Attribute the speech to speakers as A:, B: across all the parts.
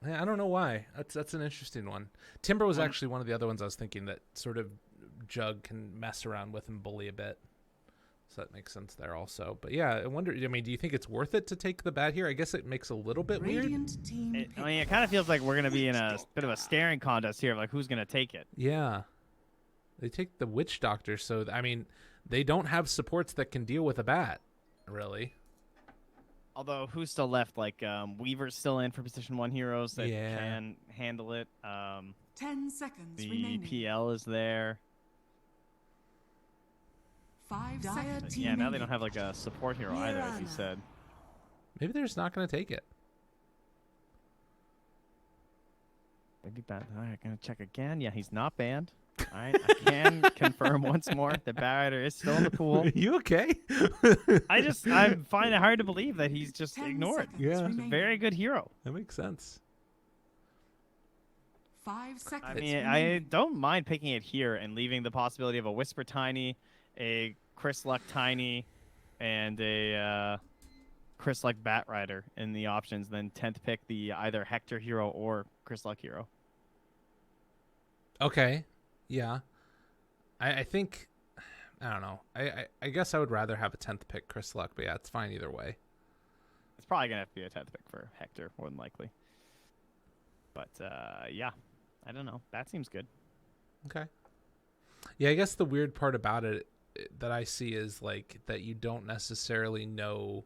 A: I don't know why. That's an interesting one. Timber was actually one of the other ones I was thinking that sort of Jug can mess around with and bully a bit. So that makes sense there also. But yeah, I wonder, I mean, do you think it's worth it to take the bat here? I guess it makes a little bit weird.
B: I mean, it kind of feels like we're going to be in a bit of a staring contest here of like who's going to take it.
A: Yeah. They take the Witch Doctor, so, I mean, they don't have supports that can deal with a bat, really.
B: Although, who's still left? Like, Weaver's still in for position 1 heroes that can handle it.
C: 10 seconds
B: remaining. The PL is there.
C: 5 seconds.
B: Yeah, now they don't have like a support hero either, as you said.
A: Maybe they're just not going to take it.
B: Maybe banned. All right, gonna check again. Yeah, he's not banned. All right, I can confirm once more the Batrider is still in the pool.
A: You okay?
B: I find it hard to believe that he's just ignored.
A: Yeah,
B: he's a very good hero.
A: That makes sense.
C: 5 seconds.
B: I mean, I don't mind picking it here and leaving the possibility of a Whisper Tiny, a Chris Luck Tiny, and a Chris Luck Batrider in the options. Then 10th pick the either Hector hero or Chris Luck hero.
A: Okay. Yeah. I think, I don't know. I guess I would rather have a 10th pick Chris Luck, but yeah, it's fine either way.
B: It's probably going to have to be a 10th pick for Hector, more than likely. But, yeah. I don't know. That seems good.
A: Okay. Yeah, I guess the weird part about it that I see is like that you don't necessarily know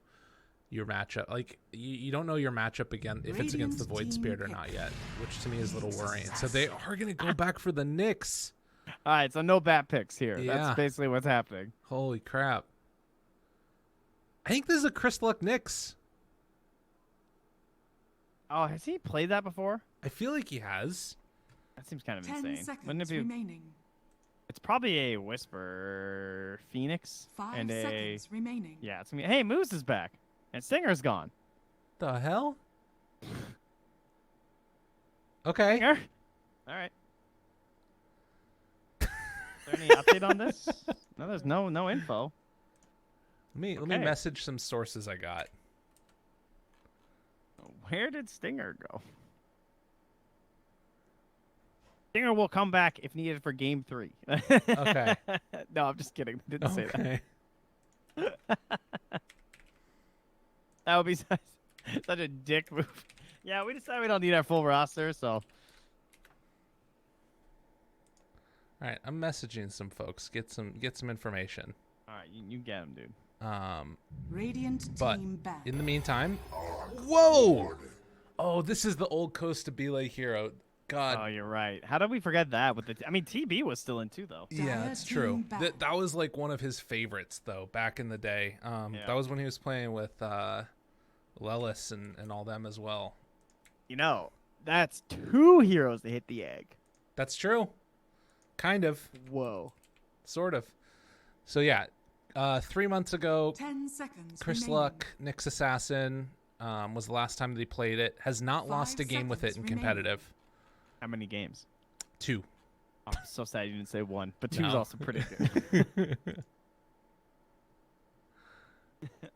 A: your matchup. Like you don't know your matchup again if it's against the Void Spirit or not yet, which to me is a little worrying. So they are going to go back for the Nyx.
B: All right, so no bat picks here.
A: Yeah.
B: That's basically what's happening.
A: Holy crap. I think this is a Chris Luck Nyx.
B: Oh, has he played that before?
A: I feel like he has.
B: That seems kind of
C: 10
B: insane.
C: seconds
B: Wouldn't it be?
C: remaining.
B: It's probably a Whisper Phoenix
C: 5
B: and
C: seconds remaining.
B: Yeah, it's gonna be. Hey, Moose is back, and Stinger's gone.
A: The hell? Okay.
B: Stinger? All right. Is there any update on this? No, there's no info.
A: Let me message some sources I got.
B: Where did Stinger go? Stinger will come back if needed for game 3.
A: Okay.
B: No, I'm just kidding. Didn't say that. That would be such a dick move. Yeah, we decided we don't need our full roster, so.
A: All right, I'm messaging some folks. Get some information.
B: All right, you get him, dude.
C: Radiant
A: but
C: team back.
A: in the meantime, whoa! Oh, this is the old Coast to Belay hero. God.
B: Oh, you're right. How did we forget that? I mean, TB was still in too, though.
A: Yeah, that's true. That was like one of his favorites, though, back in the day. That was when he was playing with Lelis and all them as well.
B: You know, that's 2 heroes to hit the egg.
A: That's true. Kind of.
B: Whoa.
A: Sort of. So yeah, 3 months ago,
C: 10 seconds
A: Chris
C: remaining.
A: Luck, Nyx Assassin, was the last time that he played it. Has not lost a game with it in competitive.
B: How many games?
A: 2.
B: Oh, I'm so sad you didn't say 1, but 2 is
A: No.
B: also pretty good.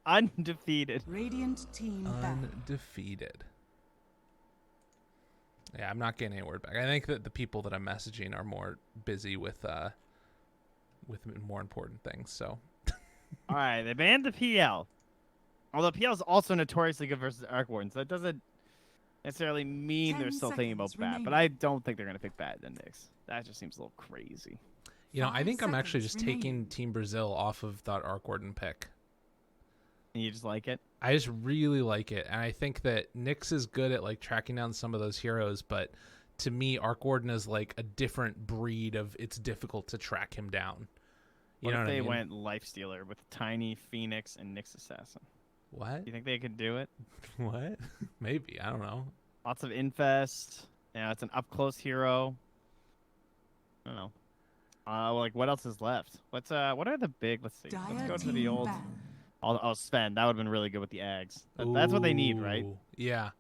B: Undefeated.
C: Radiant team back.
A: Undefeated. Yeah, I'm not getting any word back. I think that the people that I'm messaging are more busy with more important things. So.
B: All right, they banned the PL. Although PL is also notoriously good versus Arc Warden, so that doesn't necessarily mean
C: 10
B: they're still thinking about
C: seconds
B: Bat. But
C: remaining.
B: I don't think they're going to pick Bat than Nyx. That just seems a little crazy.
A: You know, I
C: 5
A: think I'm actually
C: seconds
A: just taking
C: remaining.
A: Team Brazil off of that Arc Warden pick.
B: And you just like it?
A: I just really like it, and I think that Nyx is good at like tracking down some of those heroes, but to me, Arc Warden is like a different breed of it's difficult to track him down. You
B: What
A: know
B: if
A: what
B: they
A: I mean?
B: went Lifestealer with Tiny, Phoenix, and Nyx Assassin?
A: What?
B: You think they could do it?
A: What? Maybe, I don't know.
B: Lots of Infest. Yeah, it's an up-close hero. I don't know. Like, what else is left? What are the big... Let's see. Let's
C: Dire
B: go to the
C: team
B: old...
C: back.
B: Oh, Sven. That would have been really good with the Ags. That's what they need, right?
A: Ooh, yeah.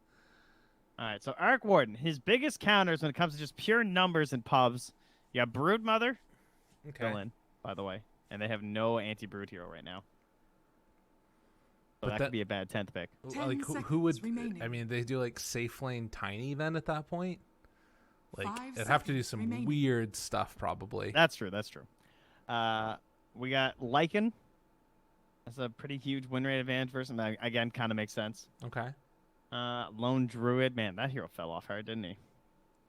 B: All right, so Arc Warden. His biggest counters when it comes to just pure numbers in pubs. You got Broodmother.
A: Okay.
B: Still in, by the way. And they have no anti-Brood hero right now. So that could be a bad 10th pick.
A: Like
C: 10
A: who would?
C: seconds remaining.
A: I mean, they do like safe lane tiny then at that point. Like
C: 5
A: they'd have to do
C: seconds
A: some
C: remaining.
A: weird stuff probably.
B: That's true. That's true. We got Lycan. That's a pretty huge win rate advantage versus him. Again, kind of makes sense.
A: Okay.
B: Lone Druid. Man, that hero fell off hard, didn't he?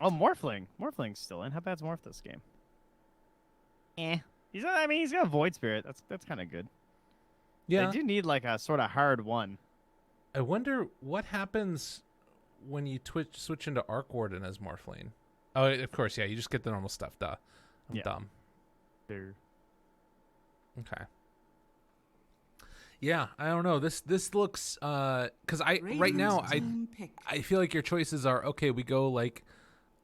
B: Oh, Morphling. Morphling's still in. How bad's Morph this game? He's got Void Spirit. That's kind of good.
A: Yeah.
B: They do need like a sort of hard one.
A: I wonder what happens when you switch into Arc Warden as Morphling. Oh, of course, yeah. You just get the normal stuff. Duh. I'm dumb.
B: There.
A: Okay. Yeah, I don't know. This looks because right now I feel like your choices are okay. We go like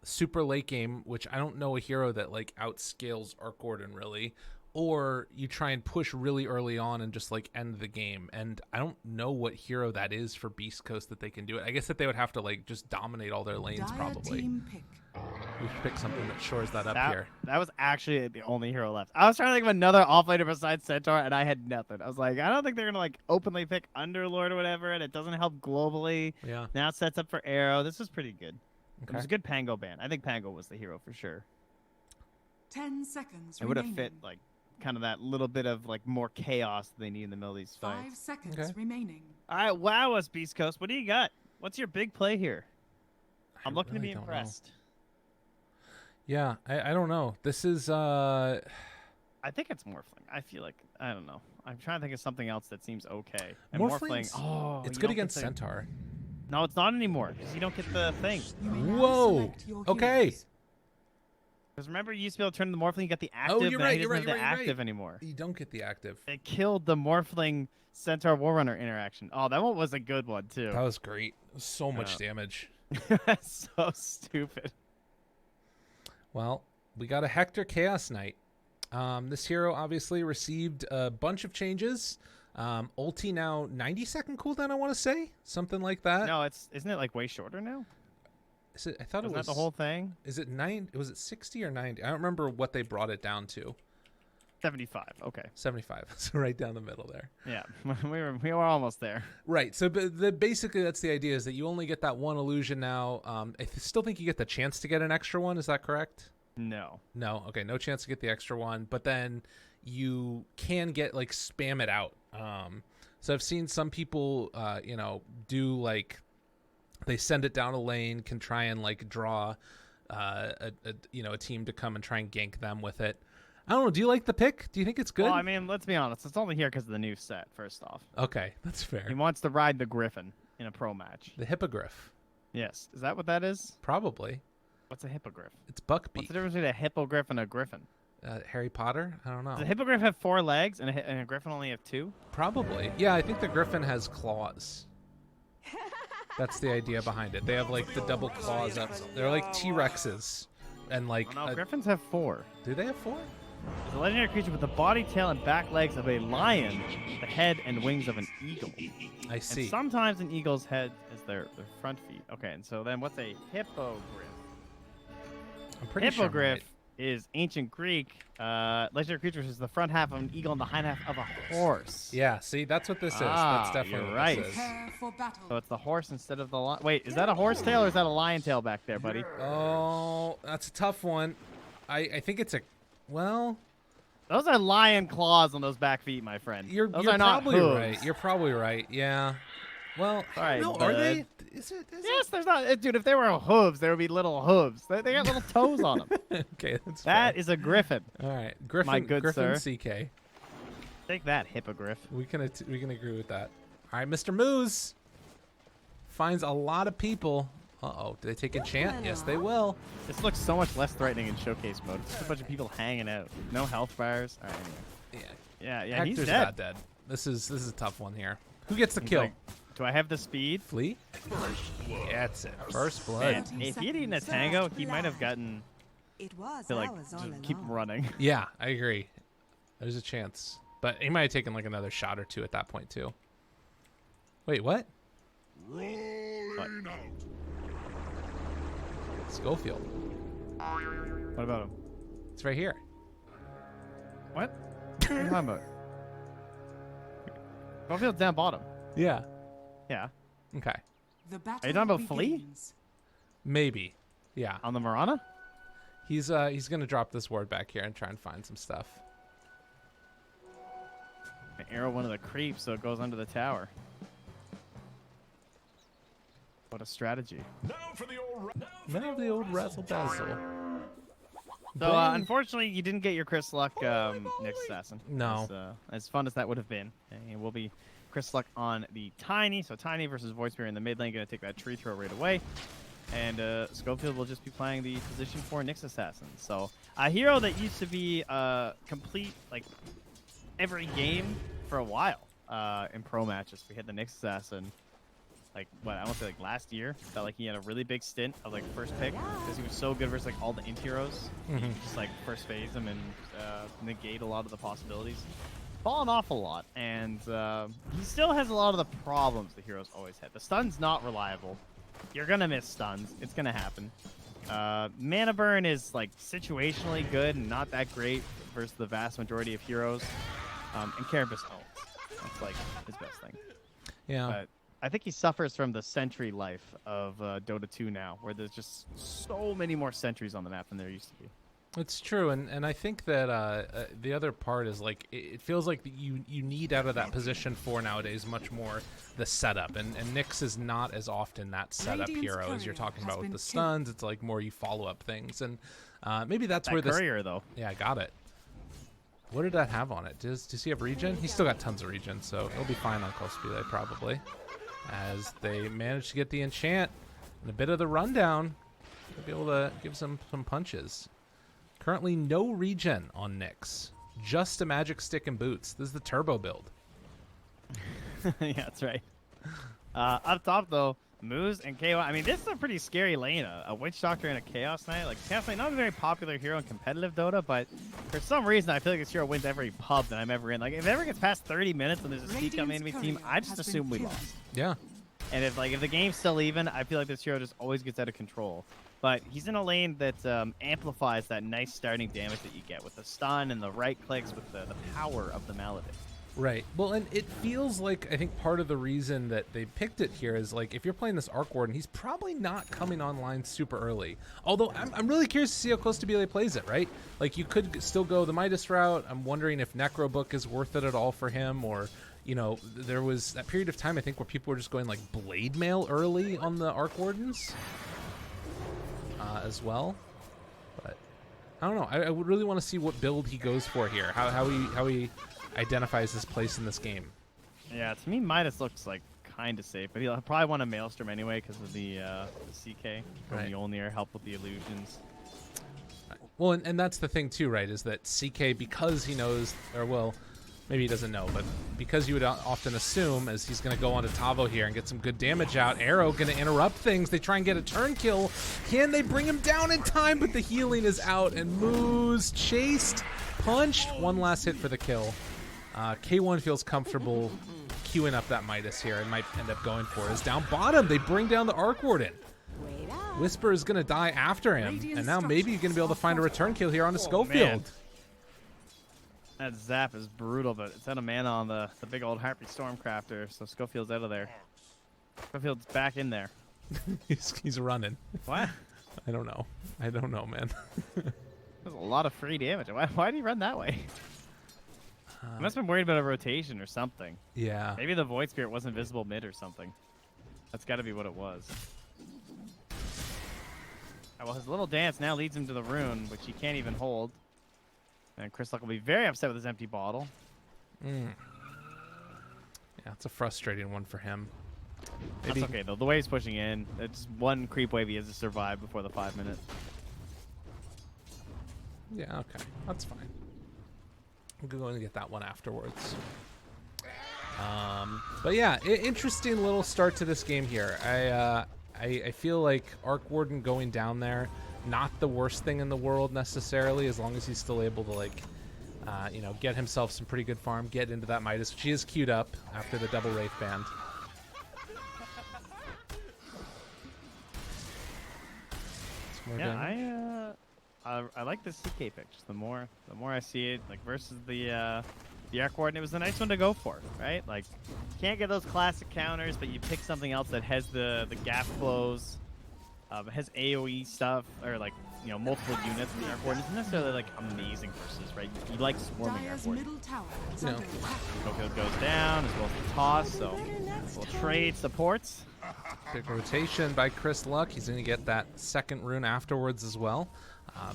A: super late game, which I don't know a hero that like outscales Arc Warden really, or you try and push really early on and just like end the game. And I don't know what hero that is for Beast Coast that they can do it. I guess that they would have to like just dominate all their lanes probably. We should pick something that shores that up here.
B: That was actually the only hero left. I was trying to think of another offlaner besides Centaur, and I had nothing. I was like, I don't think they're gonna like openly pick Underlord or whatever, and it doesn't help globally.
A: Yeah.
B: Now it sets up for Arrow. This was pretty good.
A: Okay.
B: It was a good Pango ban. I think Pango was the hero for sure.
C: 10 seconds
B: It would have
C: remaining.
B: fit like kind of that little bit of like more chaos they need in the middle of these
C: 5
B: fights.
C: seconds remaining.
B: All right, wow, us Beast Coast. What do you got? What's your big play here? I'm looking to be
A: don't know.
B: impressed.
A: Yeah, I don't know. This is
B: I think it's Morphling. I feel like I don't know. I'm trying to think of something else that seems okay. And
A: Morphling's.
B: Oh,
A: It's
B: you
A: good
B: don't get
A: against
B: the-
A: Centaur.
B: No, it's not anymore because you don't get the thing.
C: You may now
A: Whoa.
C: select your
A: Okay.
C: heroes.
B: Because remember, you used to be able to turn the Morphling, you got the active.
A: Oh, you're
B: now
A: right.
B: he
A: You're
B: doesn't
A: right.
B: have the
A: You're right.
B: active anymore.
A: You don't get the active.
B: It killed the Morphling Centaur Warrunner interaction. Oh, that one was a good one too.
A: That was great. So much damage.
B: That's so stupid.
A: Well, we got a Hector Chaos Knight. This hero obviously received a bunch of changes. Ulti now 90-second cooldown, I want to say. Something like that.
B: No, isn't it like way shorter now?
A: Is it, I thought
B: Isn't
A: it was
B: that the whole thing?
A: Is it 9? Was it 60 or 90? I don't remember what they brought it down to.
B: 75. Okay.
A: 75. So right down the middle there.
B: Yeah, we were almost there.
A: Right. So basically that's the idea, is that you only get that one illusion now. I still think you get the chance to get an extra one. Is that correct?
B: No.
A: No. Okay. No chance to get the extra one, but then you can get like spam it out. So I've seen some people, do like they send it down a lane, can try and like draw, a team to come and try and gank them with it. I don't know. Do you like the pick? Do you think it's good?
B: Well, I mean, let's be honest. It's only here because of the new set. First off,
A: Okay, that's fair.
B: he wants to ride the Griffin in a pro match.
A: The hippogriff,
B: Yes. Is that what that is?
A: probably.
B: What's a hippogriff?
A: It's
B: What's
A: Buckbeak.
B: the difference between a hippogriff and a griffin?
A: Harry Potter? I don't know.
B: Does a hippogriff have 4 legs and a griffin only have 2?
A: Probably. Yeah, I think the griffin has claws. That's the idea behind it. They have like the double claws up. They're like T-Rexes. And like,
B: Oh, no, griffins have 4.
A: do they have 4?
B: It's a legendary creature with the body, tail, and back legs of a lion, the head and wings of an eagle.
A: I see.
B: And sometimes an eagle's head is their front feet. Okay, and so then what's a hippogriff?
A: I'm pretty sure I'm
B: Hippogriff
A: right.
B: is ancient Greek. Legendary creature is the front half of an eagle and the hind half of a horse.
A: Yeah, see, that's what this is.
B: Ah,
A: That's definitely
B: you're
A: what
B: right.
A: this is.
C: Prepare for battle.
B: So it's the horse instead of the lion. Wait, is that a horse tail or is that a lion tail back there, buddy?
A: Oh, that's a tough one. I think it's well,
B: Those are lion claws on those back feet, my friend.
A: you're
B: those are not
A: probably
B: hooves.
A: right. You're probably right. Yeah. Well,
B: All right,
A: no, are
B: bud.
A: they? Is it?
B: Yes, there's not. Dude, if they were hooves, there would be little hooves. They got little toes on them.
A: Okay, that's
B: That
A: fair.
B: is a griffin.
A: All right, Griffin.
B: my good
A: Griffin
B: sir.
A: CK.
B: Take that, hippogriff.
A: We can agree with that. All right, Mr. Moose finds a lot of people. Uh-oh, do they take enchant? Yes, they will.
B: This looks so much less threatening in showcase mode. It's just a bunch of people hanging out. No health bars. All right, anyway.
A: Yeah,
B: Yeah, he's
A: Hector's
B: dead.
A: not dead. This is a tough one here. Who gets the
B: He's
A: kill?
B: like, do I have the speed?
A: Flea? Yeah, that's it. First blood.
B: Man, if he had eaten a tango, he might have gotten
C: It was
B: to like
C: ours all
B: just keep
C: along.
B: running.
A: Yeah, I agree. There's a chance. But he might have taken like another shot or two at that point too. Wait, what?
B: What?
A: Schofield.
B: What about him?
A: It's right here.
B: What? What are you talking about? Schofield's down bottom.
A: Yeah.
B: Yeah.
A: Okay.
C: The battle
B: Are you talking about Flea?
C: begins.
A: Maybe. Yeah.
B: On the Marana?
A: He's gonna drop this ward back here and try and find some stuff.
B: Arrow one of the creeps so it goes under the tower. What a strategy.
D: Now for the old.
A: Now the old razzle dazzle.
B: So, unfortunately, you didn't get your Chris Luck Nyx Assassin.
A: No.
B: As fun as that would have been. It will be Chris Luck on the Tiny. So, Tiny versus Void Spear in the mid lane. Going to take that tree throw right away. And Schofield will just be playing the position for Nyx Assassin. So, a hero that used to be complete, like, every game for a while in pro matches. We had the Nyx Assassin. Like, what, I want to say, like, last year. Felt like he had a really big stint of, like, first pick. Because he was so good versus, like, all the int heroes. You could just, like, first phase him and negate a lot of the possibilities. Fallen off a lot. And he still has a lot of the problems the heroes always had. The stun's not reliable. You're going to miss stuns. It's going to happen. Mana burn is, like, situationally good and not that great versus the vast majority of heroes. And Carapace owns. That's, like, his best thing.
A: Yeah.
B: But I think he suffers from the sentry life of Dota 2 now, where there's just so many more sentries on the map than there used to be.
A: It's true, and I think that the other part is, like, it feels like you need out of that position 4 nowadays much more the setup, and Nyx is not as often that setup
C: Radiant's
A: hero as you're
C: courier
A: talking
C: has
A: about with
C: been
A: the stuns. It's like more you follow up things, and maybe that's where
B: That
A: this.
B: courier, though.
A: Yeah, I got it. What did that have on it? Does he have regen? He's still got tons of regen, so he'll be fine on Cosplay probably. As they manage to get the enchant and a bit of the rundown, they'll be able to give some punches. Currently no regen on Nyx, just a magic stick and boots. This is the turbo build.
B: Yeah, that's right. Up top, though, Moose and KO. I mean, this is a pretty scary lane. A Witch Doctor and a Chaos Knight. Like, Chaos Knight, not a very popular hero in competitive Dota, but for some reason, I feel like this hero wins every pub that I'm ever in. Like, if it ever gets past 30 minutes and there's a speed coming enemy team, I just assume we lost.
A: Yeah.
B: And if the game's still even, I feel like this hero just always gets out of control. But he's in a lane that amplifies that nice starting damage that you get with the stun and the right clicks with the power of the Maledict.
A: Right. Well, and it feels like, I think part of the reason that they picked it here is, like, if you're playing this Arc Warden, he's probably not coming online super early. Although, I'm really curious to see how close to Belay plays it, right? Like, you could still go the Midas route. I'm wondering if Necrobook is worth it at all for him, or, you know, there was that period of time, I think, where people were just going, like, Blade Mail early on the Arc Wardens as well. But, I don't know. I would really want to see what build he goes for here, how he identifies his place in this game.
B: Yeah, to me, Midas looks like kind of safe, but he'll probably want a Maelstrom anyway because of the CK from
A: Right.
B: Mjolnir, help with the illusions.
A: Well, and that's the thing too, right? Is that CK, because he knows, or well, maybe he doesn't know, but because you would often assume as he's going to go onto Tavo here and get some good damage out, Arrow going to interrupt things. They try and get a turn kill. Can they bring him down in time? But the healing is out, and Moose chased, punched. One last hit for the kill. K1 feels comfortable queuing up that Midas here and might end up going for it. Is down bottom. They bring down the Arc Warden. Whisper is going to die after him, and now maybe you're going to be able to find a return kill here onto Schofield.
B: Man. That zap is brutal, but it's out of mana on the big old Harpy Stormcrafter, so Schofield's out of there. Schofield's back in there.
A: he's running.
B: What?
A: I don't know, man.
B: There's a lot of free damage. Why did he run that way? He must have been worried about a rotation or something.
A: Yeah.
B: Maybe the Void Spirit wasn't visible mid or something. That's got to be what it was. Well, his little dance now leads him to the rune, which he can't even hold. And Chris Luck will be very upset with his empty bottle.
A: Yeah, it's a frustrating one for him. Maybe.
B: That's okay, though. The way he's pushing in, it's one creep wave he has to survive before the 5 minute.
A: Yeah, okay. That's fine. We'll go and get that one afterwards. But yeah, interesting little start to this game here. I feel like Arc Warden going down there, not the worst thing in the world necessarily, as long as he's still able to, like, you know, get himself some pretty good farm, get into that Midas, which he is queued up after the double Wraith Band.
B: Yeah, I like the CK pictures. The more I see it, like versus the the Arc Warden, it was a nice one to go for, right? Like, can't get those classic counters, but you pick something else that has the gap close, has AoE stuff, or like, you know, multiple units. The Arc Warden isn't necessarily like amazing versus, right? You like swarming Arc
C: Dire's
B: Warden.
C: middle tower is
A: No.
C: under attack.
B: Tokyo goes down as well as the toss, so we'll trade supports.
A: Big rotation by Chris Luck. He's going to get that second rune afterwards as well.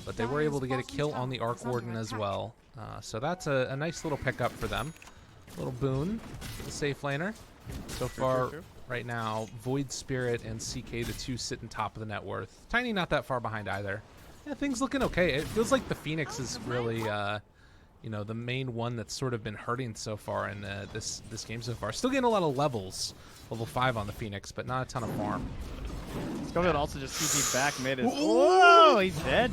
A: But they were able to get a kill on the Arc Warden as well. So that's a nice little pickup for them. A little boon for the safe laner. So far,
B: true.
A: right now, Void Spirit and CK, the two sitting top of the net worth. Tiny not that far behind either. Yeah, things looking okay. It feels like the Phoenix is really, you know, the main one that's sort of been hurting so far in this game so far. Still getting a lot of levels. Level 5 on the Phoenix, but not a ton of farm.
B: Scofield also just CC'd back mid. Whoa, he's dead.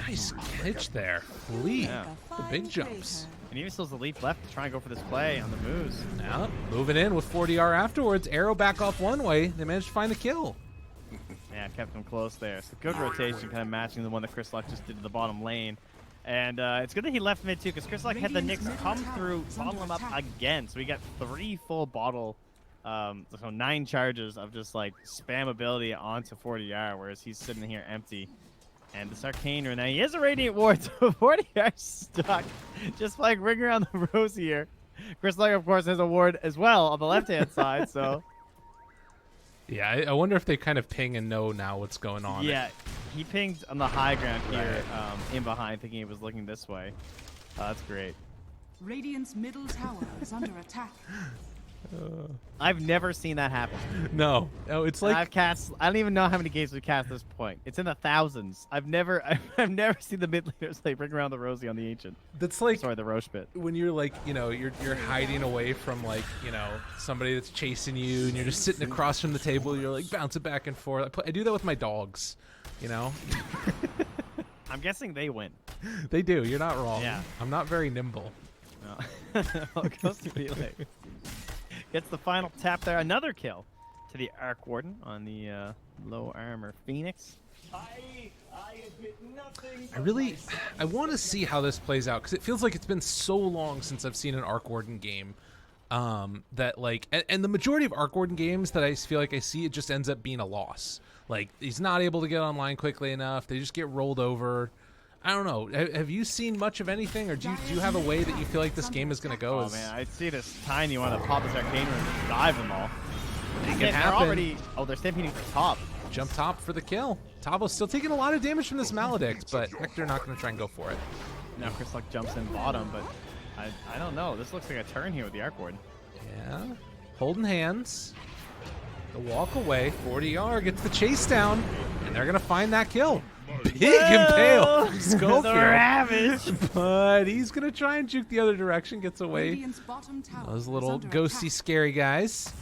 A: Nice catch there. Leap.
B: Yeah.
A: The big jumps.
B: And even still has the leap left to try and go for this play on the moves.
A: Now, moving in with 40R afterwards. Arrow back off one way. They managed to find the kill.
B: Yeah, kept him close there. So good rotation, kind of matching the one that Chris Luck just did to the bottom lane. And it's good that he left mid too, because Chris Luck had the Knicks come through, bottle him up again. So we got 3 full bottle, so 9 charges of just like spam ability onto 40R, whereas he's sitting here empty. And this Arcane right now, he has a Radiant Ward, so 40R stuck. Just like ring around the rosy here. Chris Luck, of course, has a ward as well on the left-hand side, so...
A: Yeah, I wonder if they kind of ping and know now what's going on.
B: Yeah, he pinged on the high ground here, in behind, thinking he was looking this way. That's great.
C: Radiant's middle tower is under attack.
B: I've never seen that happen.
A: No. Oh, it's like...
B: I've cast... I don't even know how many games we've cast at this point. It's in the thousands. I've never seen the mid laners like ring around the rosy on the ancient.
A: That's like...
B: Sorry, the Roche bit.
A: When you're like, you know, you're hiding away from like, you know, somebody that's chasing you, and you're just sitting across from the table. You're like bouncing back and forth. I do that with my dogs, you know.
B: I'm guessing they win.
A: They do. You're not wrong.
B: Yeah.
A: I'm not very nimble.
B: No. Well, it goes to melee. Gets the final tap there. Another kill to the Arc Warden on the low armor Phoenix.
A: I want to see how this plays out, because it feels like it's been so long since I've seen an Arc Warden game that like, and the majority of Arc Warden games that I feel like I see, it just ends up being a loss. Like, he's not able to get online quickly enough. They just get rolled over. I don't know. Have you seen much of anything, or do you have a way that you feel like this game is going to go?
B: Oh man, I see this tiny one to pop this Arcane Rune and dive them all.
A: It can
B: They're
A: happen.
B: already... Oh, they're stampeding for top.
A: Jump top for the kill. Tavo's still taking a lot of damage from this Maledict, but Hector not going to try and go for it.
B: Now Chris Luck jumps in bottom, but I don't know. This looks like a turn here with the Arc Warden.
A: Yeah. Holding hands. The walk away. 40R gets the chase down, and they're going to find that kill. Big impale. Schofield.
B: Ravage.
A: But he's going to try and juke the other direction. Gets away.
C: Radiant's bottom tower
A: Those
C: is
A: little
C: under
A: ghosty,
C: attack.
A: scary guys.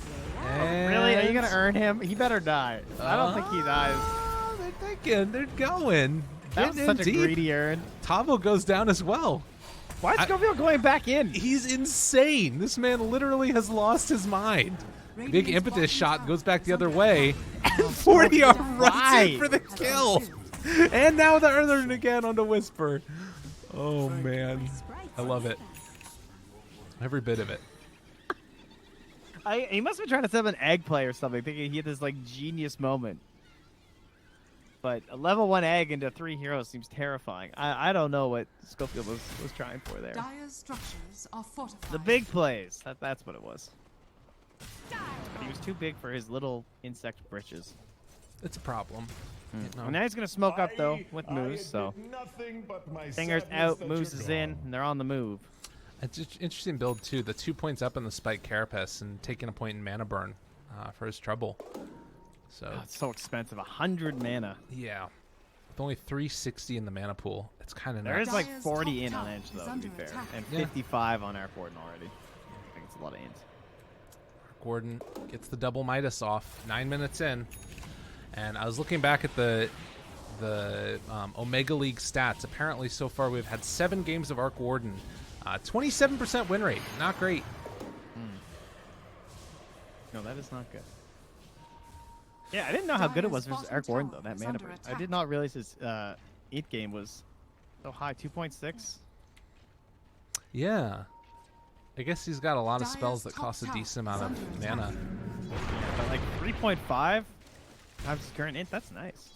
A: And
B: Really? Are you going to earn him? He better die. I don't think he dies.
A: They're thinking. They're going.
B: That was
A: Getting in
B: such a
A: deep.
B: greedy earn.
A: Tavo goes down as well.
B: Why is Schofield going back in?
A: He's insane. This man literally has lost his mind. Big
C: Radiant's
A: impetus
C: bottom
A: shot
C: tower
A: goes back
C: is
A: the other
C: under
A: way.
C: attack.
A: And 40R runs
B: Why?
A: in for the kill. And now the Earthern again on the Whisper. Oh, man. I love it. Every bit of it.
B: He must have been trying to set up an egg play or something, thinking he had this like genius moment. But a level 1 egg into 3 heroes seems terrifying. I don't know what Schofield was trying for there.
C: Dire's structures are fortified.
B: The big plays. That's what it was. But he was too big for his little insect britches.
A: It's a problem. You know.
B: Well, now he's going to smoke up, though, with Moose, so... Singer's out, Moose is in, and they're on the move.
A: It's an interesting build, too. The 2 points up in the Spike Carapace and taking a point in mana burn for his trouble. So
B: Oh, it's so expensive. 100 mana.
A: yeah. With only 360 in the mana pool, it's kind of
B: There is
A: nuts.
B: like
C: Dire's
B: 40 in
C: top
B: on
C: tower
B: Edge,
C: is
B: though, to be
C: under
B: fair.
C: attack.
B: And
A: Yeah.
B: 55 on Arc Warden already. I think it's a lot of ins.
A: Gordon gets the double Midas off 9 minutes in. And I was looking back at the Omega League stats. Apparently, so far we've had 7 games of Arc Warden. 27% win rate. Not great.
B: No, that is not good. Yeah, I didn't know how good it was versus
C: Dire's
B: Arc Warden, though,
C: bottom
B: that
C: tower
B: mana
C: is
B: burn.
C: under
B: I did not realize his 8 game was so high, 2.6.
A: Yeah. I guess he's got a lot of spells that cost a decent amount of mana.
B: Yeah, but like 3.5 times his current int, that's nice.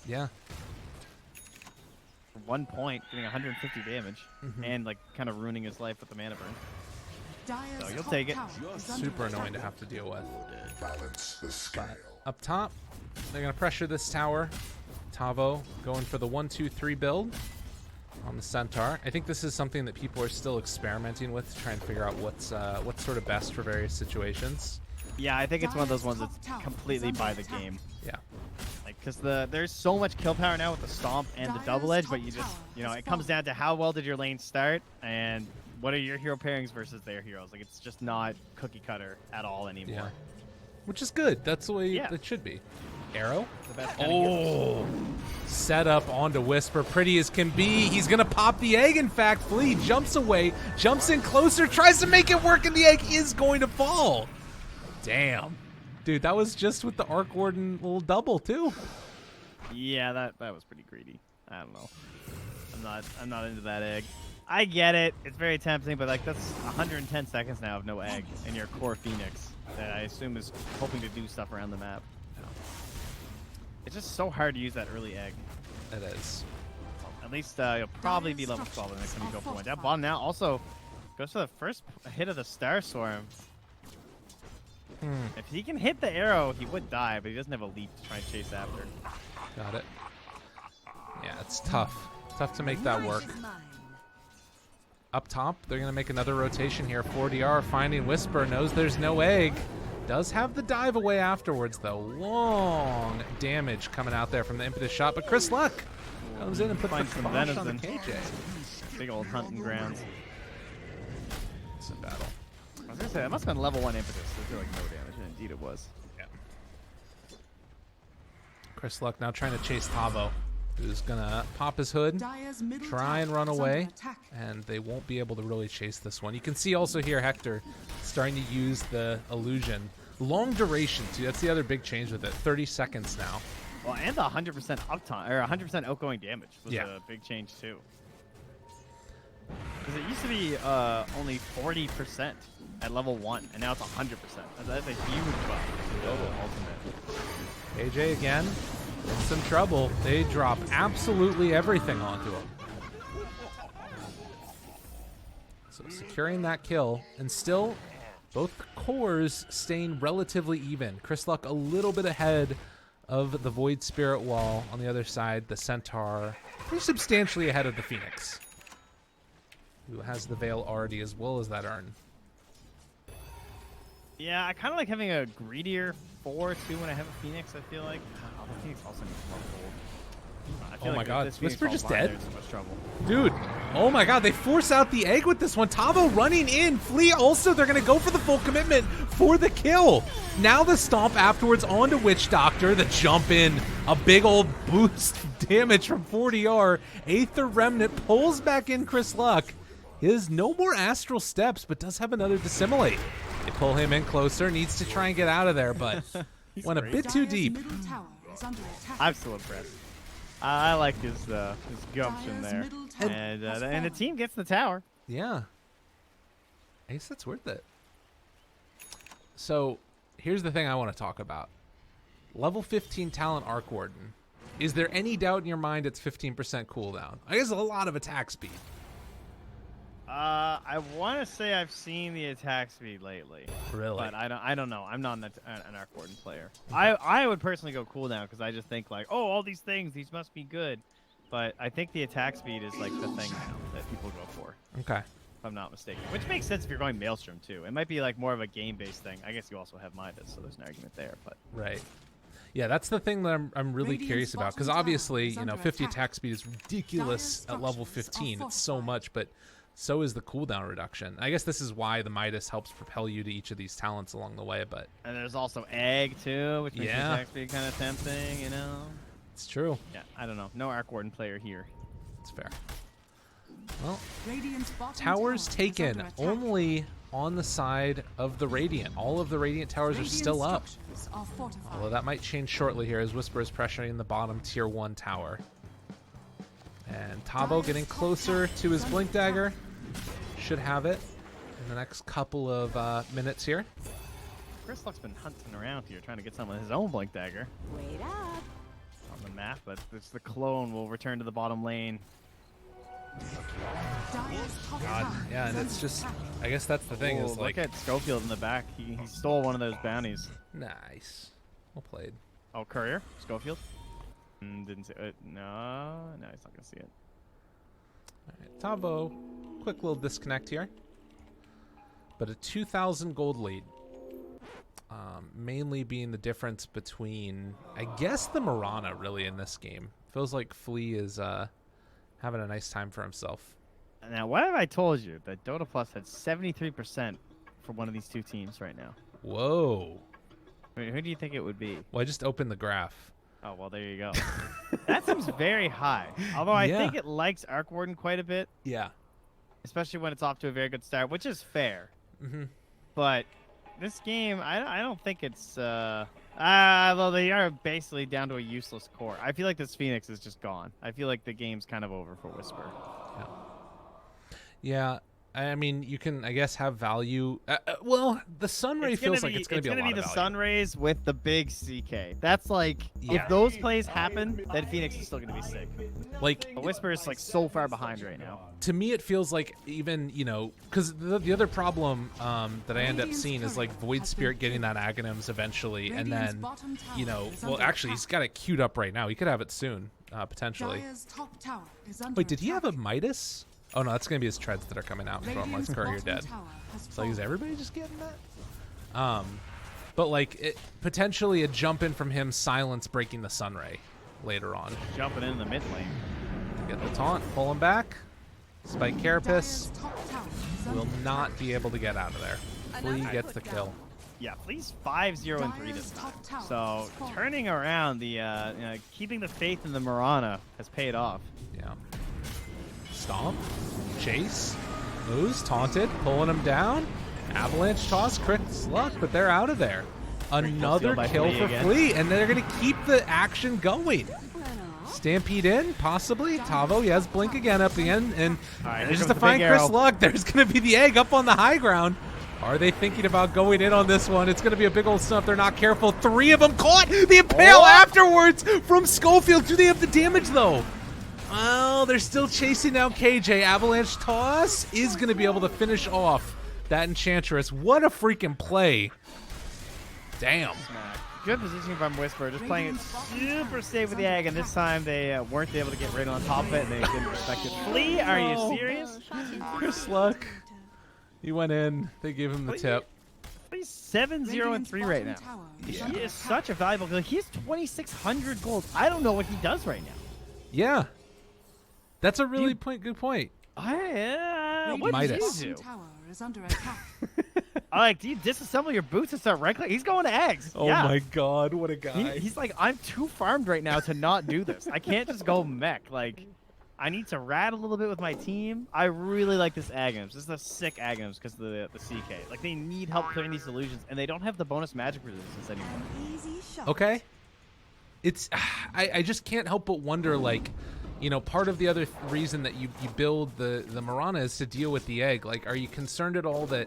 A: Yeah.
B: For 1 point, getting 150 damage, and like kind of ruining his life with the mana burn. So you'll take it.
A: Super annoying to have to deal with.
D: Balance the scale.
A: Up top, they're going to pressure this tower. Tavo going for the 1-2-3 build on the Centaur. I think this is something that people are still experimenting with to try and figure out what's sort of best for various situations.
B: Yeah, I think it's one of those ones that's completely by the game.
A: Yeah.
B: Like, because there's so much kill power now with the Stomp and the Double Edge, but it comes down to how well did your lane start and what are your hero pairings versus their heroes. Like, it's just not cookie cutter at all anymore.
A: Yeah. Which is good. That's the way it should be. Arrow.
B: The best kind of hero.
A: Set up onto Whisper. Pretty as can be. He's going to pop the egg, in fact. Flea jumps away, jumps in closer, tries to make it work, and the egg is going to fall. Damn. Dude, that was just with the Arc Warden little double, too.
B: Yeah, that was pretty greedy. I don't know. I'm not into that egg. I get it. It's very tempting, but like that's 110 seconds now of no egg in your core Phoenix that I assume is hoping to do stuff around the map. It's just so hard to use that early egg.
A: It is.
B: At least you'll probably be level 12 the next time you go for one. That bottom now also goes for the first hit of the Star Swarm. If he can hit the arrow, he would die, but he doesn't have a leap to try and chase after.
A: Got it. Yeah, it's tough. Tough to make that work. Up top, they're going to make another rotation here. 4DR finding Whisper, knows there's no egg. Does have the dive away afterwards, though. Long damage coming out there from the impetus shot, but Chris Luck comes in and puts the kibosh on the KJ.
B: Big old hunting grounds.
A: It's a battle.
B: I was going to say, that must have been level 1 impetus. I feel like no damage, and indeed it was.
A: Yeah. Chris Luck now trying to chase Tavo, who's going to pop his hood, try and run away, and they won't be able to really chase this one. You can see also here Hector starting to use the illusion. Long duration, too. That's the other big change with it. 30 seconds now.
B: Well, and the 100% uptime, or 100% outgoing damage was a big change, too. Because it used to be only 40% at level 1, and now it's 100%. That's a huge buff. Ultimate.
A: AJ again in some trouble. They drop absolutely everything onto him. So securing that kill, and still both cores staying relatively even. Chris Luck a little bit ahead of the Void Spirit Wall on the other side. The Centaur pretty substantially ahead of the Phoenix, who has the Veil already as well as that urn.
B: Yeah, I kind of like having a greedier 4-2 when I have a Phoenix, I feel like. Oh, the Phoenix also needs more gold. I feel
A: Oh my
B: like
A: god, Whisper just dead?
B: There's so much trouble.
A: Dude, oh my god, they force out the egg with this one. Tavo running in. Flea also, they're going to go for the full commitment for the kill. Now the stomp afterwards onto Witch Doctor. The jump in, a big old boost damage from 40R. Aether Remnant pulls back in Chris Luck. He has no more astral steps, but does have another dissimilate. They pull him in closer, needs to try and get out of there, but went a bit too deep.
B: I'm still impressed. I like his gumption there. And the team gets the tower.
A: Yeah. I guess that's worth it. So here's the thing I want to talk about. Level 15 talent Arc Warden. Is there any doubt in your mind it's 15% cooldown? I guess a lot of attack speed.
B: I want to say I've seen the attack speed lately.
A: Really?
B: But I don't know. I'm not an Arc Warden player. I would personally go cooldown because I just think like, oh, all these things, these must be good. But I think the attack speed is like the thing now that people go for.
A: Okay.
B: If I'm not mistaken. Which makes sense if you're going Maelstrom too. It might be like more of a game-based thing. I guess you also have Midas, so there's an argument there. But
A: right. Yeah, that's the thing that I'm really curious about, because obviously, 50 attack speed is ridiculous at level 15. It's so much, but so is the cooldown reduction. I guess this is why the Midas helps propel you to each of these talents along the way, but...
B: And there's also Egg, too, which makes the attack speed kind of tempting, you know?
A: It's true.
B: Yeah, I don't know. No Arc Warden player here.
A: It's fair. Well, towers taken only on the side of the Radiant. All of the Radiant towers are still up. Although that might change shortly here as Whisper is pressuring the bottom tier 1 tower. And Tavo getting closer to his Blink Dagger. Should have it. in the next couple of minutes here.
B: Chris Luck's been hunting around here trying to get some of his own Blink Dagger
E: Wait up.
B: on the map, but it's the clone will return to the bottom lane.
C: Dire's top
A: God,
C: tower
A: yeah,
C: is
A: and it's
C: under
A: just,
C: attack.
A: I guess that's the thing
B: Oh,
A: is like,
B: look at Schofield in the back. He stole one of those bounties.
A: nice. Well played.
B: Oh, Courier? Schofield? Didn't see it. No, he's not going to see it.
A: All right, Tavo, quick little disconnect here. But a 2,000 gold lead. Mainly being the difference between, I guess, the Mirana really in this game. Feels like Flea is having a nice time for himself.
B: Now, what have I told you? That Dota Plus had 73% for one of these two teams right now.
A: Whoa.
B: I mean, who do you think it would be?
A: Well, I just opened the graph.
B: Oh, well, there you go. That seems very high. Although I
A: Yeah.
B: think it likes Arc Warden quite a bit,
A: Yeah.
B: especially when it's off to a very good start, which is fair.
A: Mm-hmm.
B: But this game, I don't think it's... although they are basically down to a useless core. I feel like this Phoenix is just gone. I feel like the game's kind of over for Whisper.
A: Yeah. I mean, you can, I guess, have value. Well, the Sunray feels like it's going to be a lot
B: the
A: of value.
B: Sun Rays with the big CK. That's like,
A: Yeah.
B: if those plays happen, then Phoenix is still going to be sick.
A: Like,
B: But Whisper is like so far behind right now.
A: to me, it feels like even, you know, because the other problem that I end up seeing is like Void Spirit getting that Aghanims eventually, and
C: Radiant's
A: then,
C: bottom tower
A: you know,
C: is
A: well,
C: under
A: actually, he's
C: attack.
A: got it queued up right now. He could have it soon, potentially.
C: Dire's top tower is under
A: Wait, did he have a
C: attack.
A: Midas? Oh no, that's gonna be his treads that are coming out from
C: Radiant's
A: like Courier
C: bottom
A: dead.
C: tower has
A: So like, is
C: fallen.
A: everybody just getting that? But like potentially a jump in from him, silence breaking the Sunray later on.
B: Jumping in the mid lane.
A: Get the taunt, pull him back. Spike Carapace
C: Dire's top tower is under
A: will not be able to get out of there. Flea gets the kill.
B: Yeah, Flea's 5-0 and 3 this time. So turning around the keeping the faith in the Mirana has paid off.
A: Yeah. Stomp, chase, moves, taunted, pulling him down. Avalanche toss, Chris Luck, but they're out of there. Another
B: steal by
A: kill
B: Flea
A: for
B: again.
A: Flea, and they're going to keep the action going. Stampede in, possibly. Tavo, he has Blink again up again, and
B: All right, here
A: just
B: comes
A: to
B: the
A: find
B: big
A: Chris
B: arrow.
A: Luck, there's going to be the egg up on the high ground. Are they thinking about going in on this one? It's going to be a big old stuff. They're not careful. 3 of them caught. The impale afterwards from Schofield. Do they have the damage, though? Oh, they're still chasing down KJ. Avalanche toss is going to be able to finish off that Enchantress. What a freaking play. Damn.
B: Good positioning from Whisper, just playing it super safe with the egg, and this time they weren't able to get right on top of it, and they didn't respect it. Flea, are you serious?
A: Chris Luck. He went in. They gave him the tip.
B: Flea's 7-0 and 3 right now. He is such a valuable. Like, he has 2,600 gold. I don't know what he does right now.
A: Yeah. That's a really good point.
B: What
A: Midas.
B: do you do?
C: Tower is under attack.
B: Like, do you disassemble your boots and start right click? He's going to eggs.
A: Oh
B: yeah.
A: my god, what a guy.
B: He's like, I'm too farmed right now to not do this. I can't just go mech. Like, I need to rat a little bit with my team. I really like this Aghanims. This is a sick Aghanims because of the CK. Like, they need help clearing these illusions, and they don't have the bonus magic resistance anymore.
E: Easy shot.
A: Okay. It's I just can't help but wonder, like, you know, part of the other reason that you build the Mirana is to deal with the egg. Like, are you concerned at all that,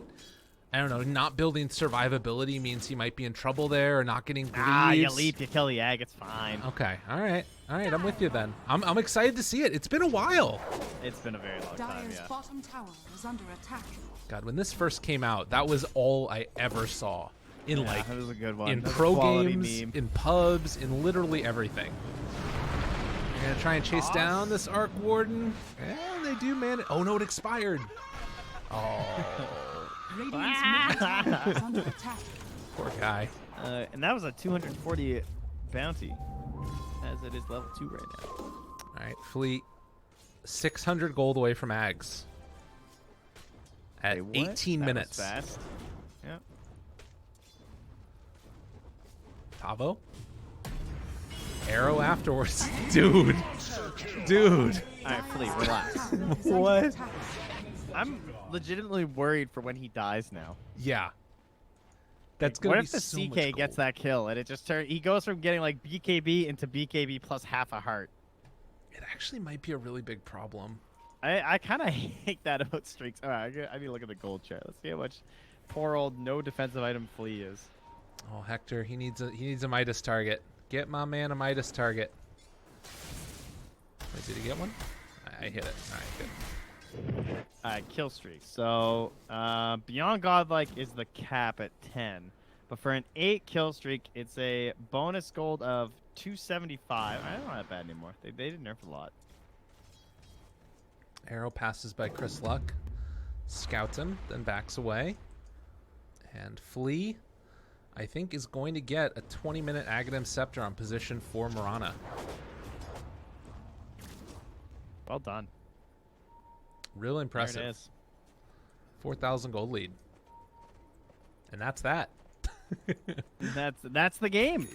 A: I don't know, not building survivability means he might be in trouble there, or not getting greaves?
B: You leap, you kill the egg, it's fine.
A: Okay, all right, I'm with you then. I'm excited to see it. It's been a while.
B: It's been a very long time,
C: Dire's
B: yeah.
C: bottom tower is under attack.
A: God, when this first came out, that was all I ever saw in
B: Yeah,
A: like
B: that was a good one.
A: in
B: That's a
A: pro
B: quality
A: games,
B: meme.
A: in pubs, in literally everything. You're gonna try and chase down this Arc Warden. And they do, man. Oh no, it expired. Oh,
C: Radiant's middle tower is under attack.
A: poor guy.
B: And that was a 240 bounty, as it is level 2 right now.
A: All right, Fleet, 600 gold away from Ags. At
B: Wait, what?
A: 18
B: That was
A: minutes.
B: fast. Yeah.
A: Tavo. Arrow afterwards. Dude. Dude.
B: All right, Flea, relax.
A: What?
B: I'm legitimately worried for when he dies now.
A: Yeah. That's
B: What
A: gonna be
B: if the
A: so
B: CK
A: much
B: gets
A: gold.
B: that kill and it just turns? He goes from getting like BKB into BKB plus half a heart.
A: It actually might be a really big problem.
B: I kind of hate that about streaks. All right, I need to look at the gold chart. Let's see how much poor old no defensive item Flea is.
A: Oh, Hector, he needs a Midas target. Get my man a Midas target. Wait, did he get one? I hit it. All right, good.
B: All right, kill streak. So Beyond Godlike is the cap at 10. But for an 8 kill streak, it's a bonus gold of 275. I don't know that bad anymore. They did nerf a lot.
A: Arrow passes by Chris Luck. Scouts him, then backs away. And Flea, I think, is going to get a 20-minute Aghanim Scepter on position for Mirana.
B: Well done.
A: Real impressive.
B: There it is.
A: 4,000 gold lead. And that's that.
B: That's the game.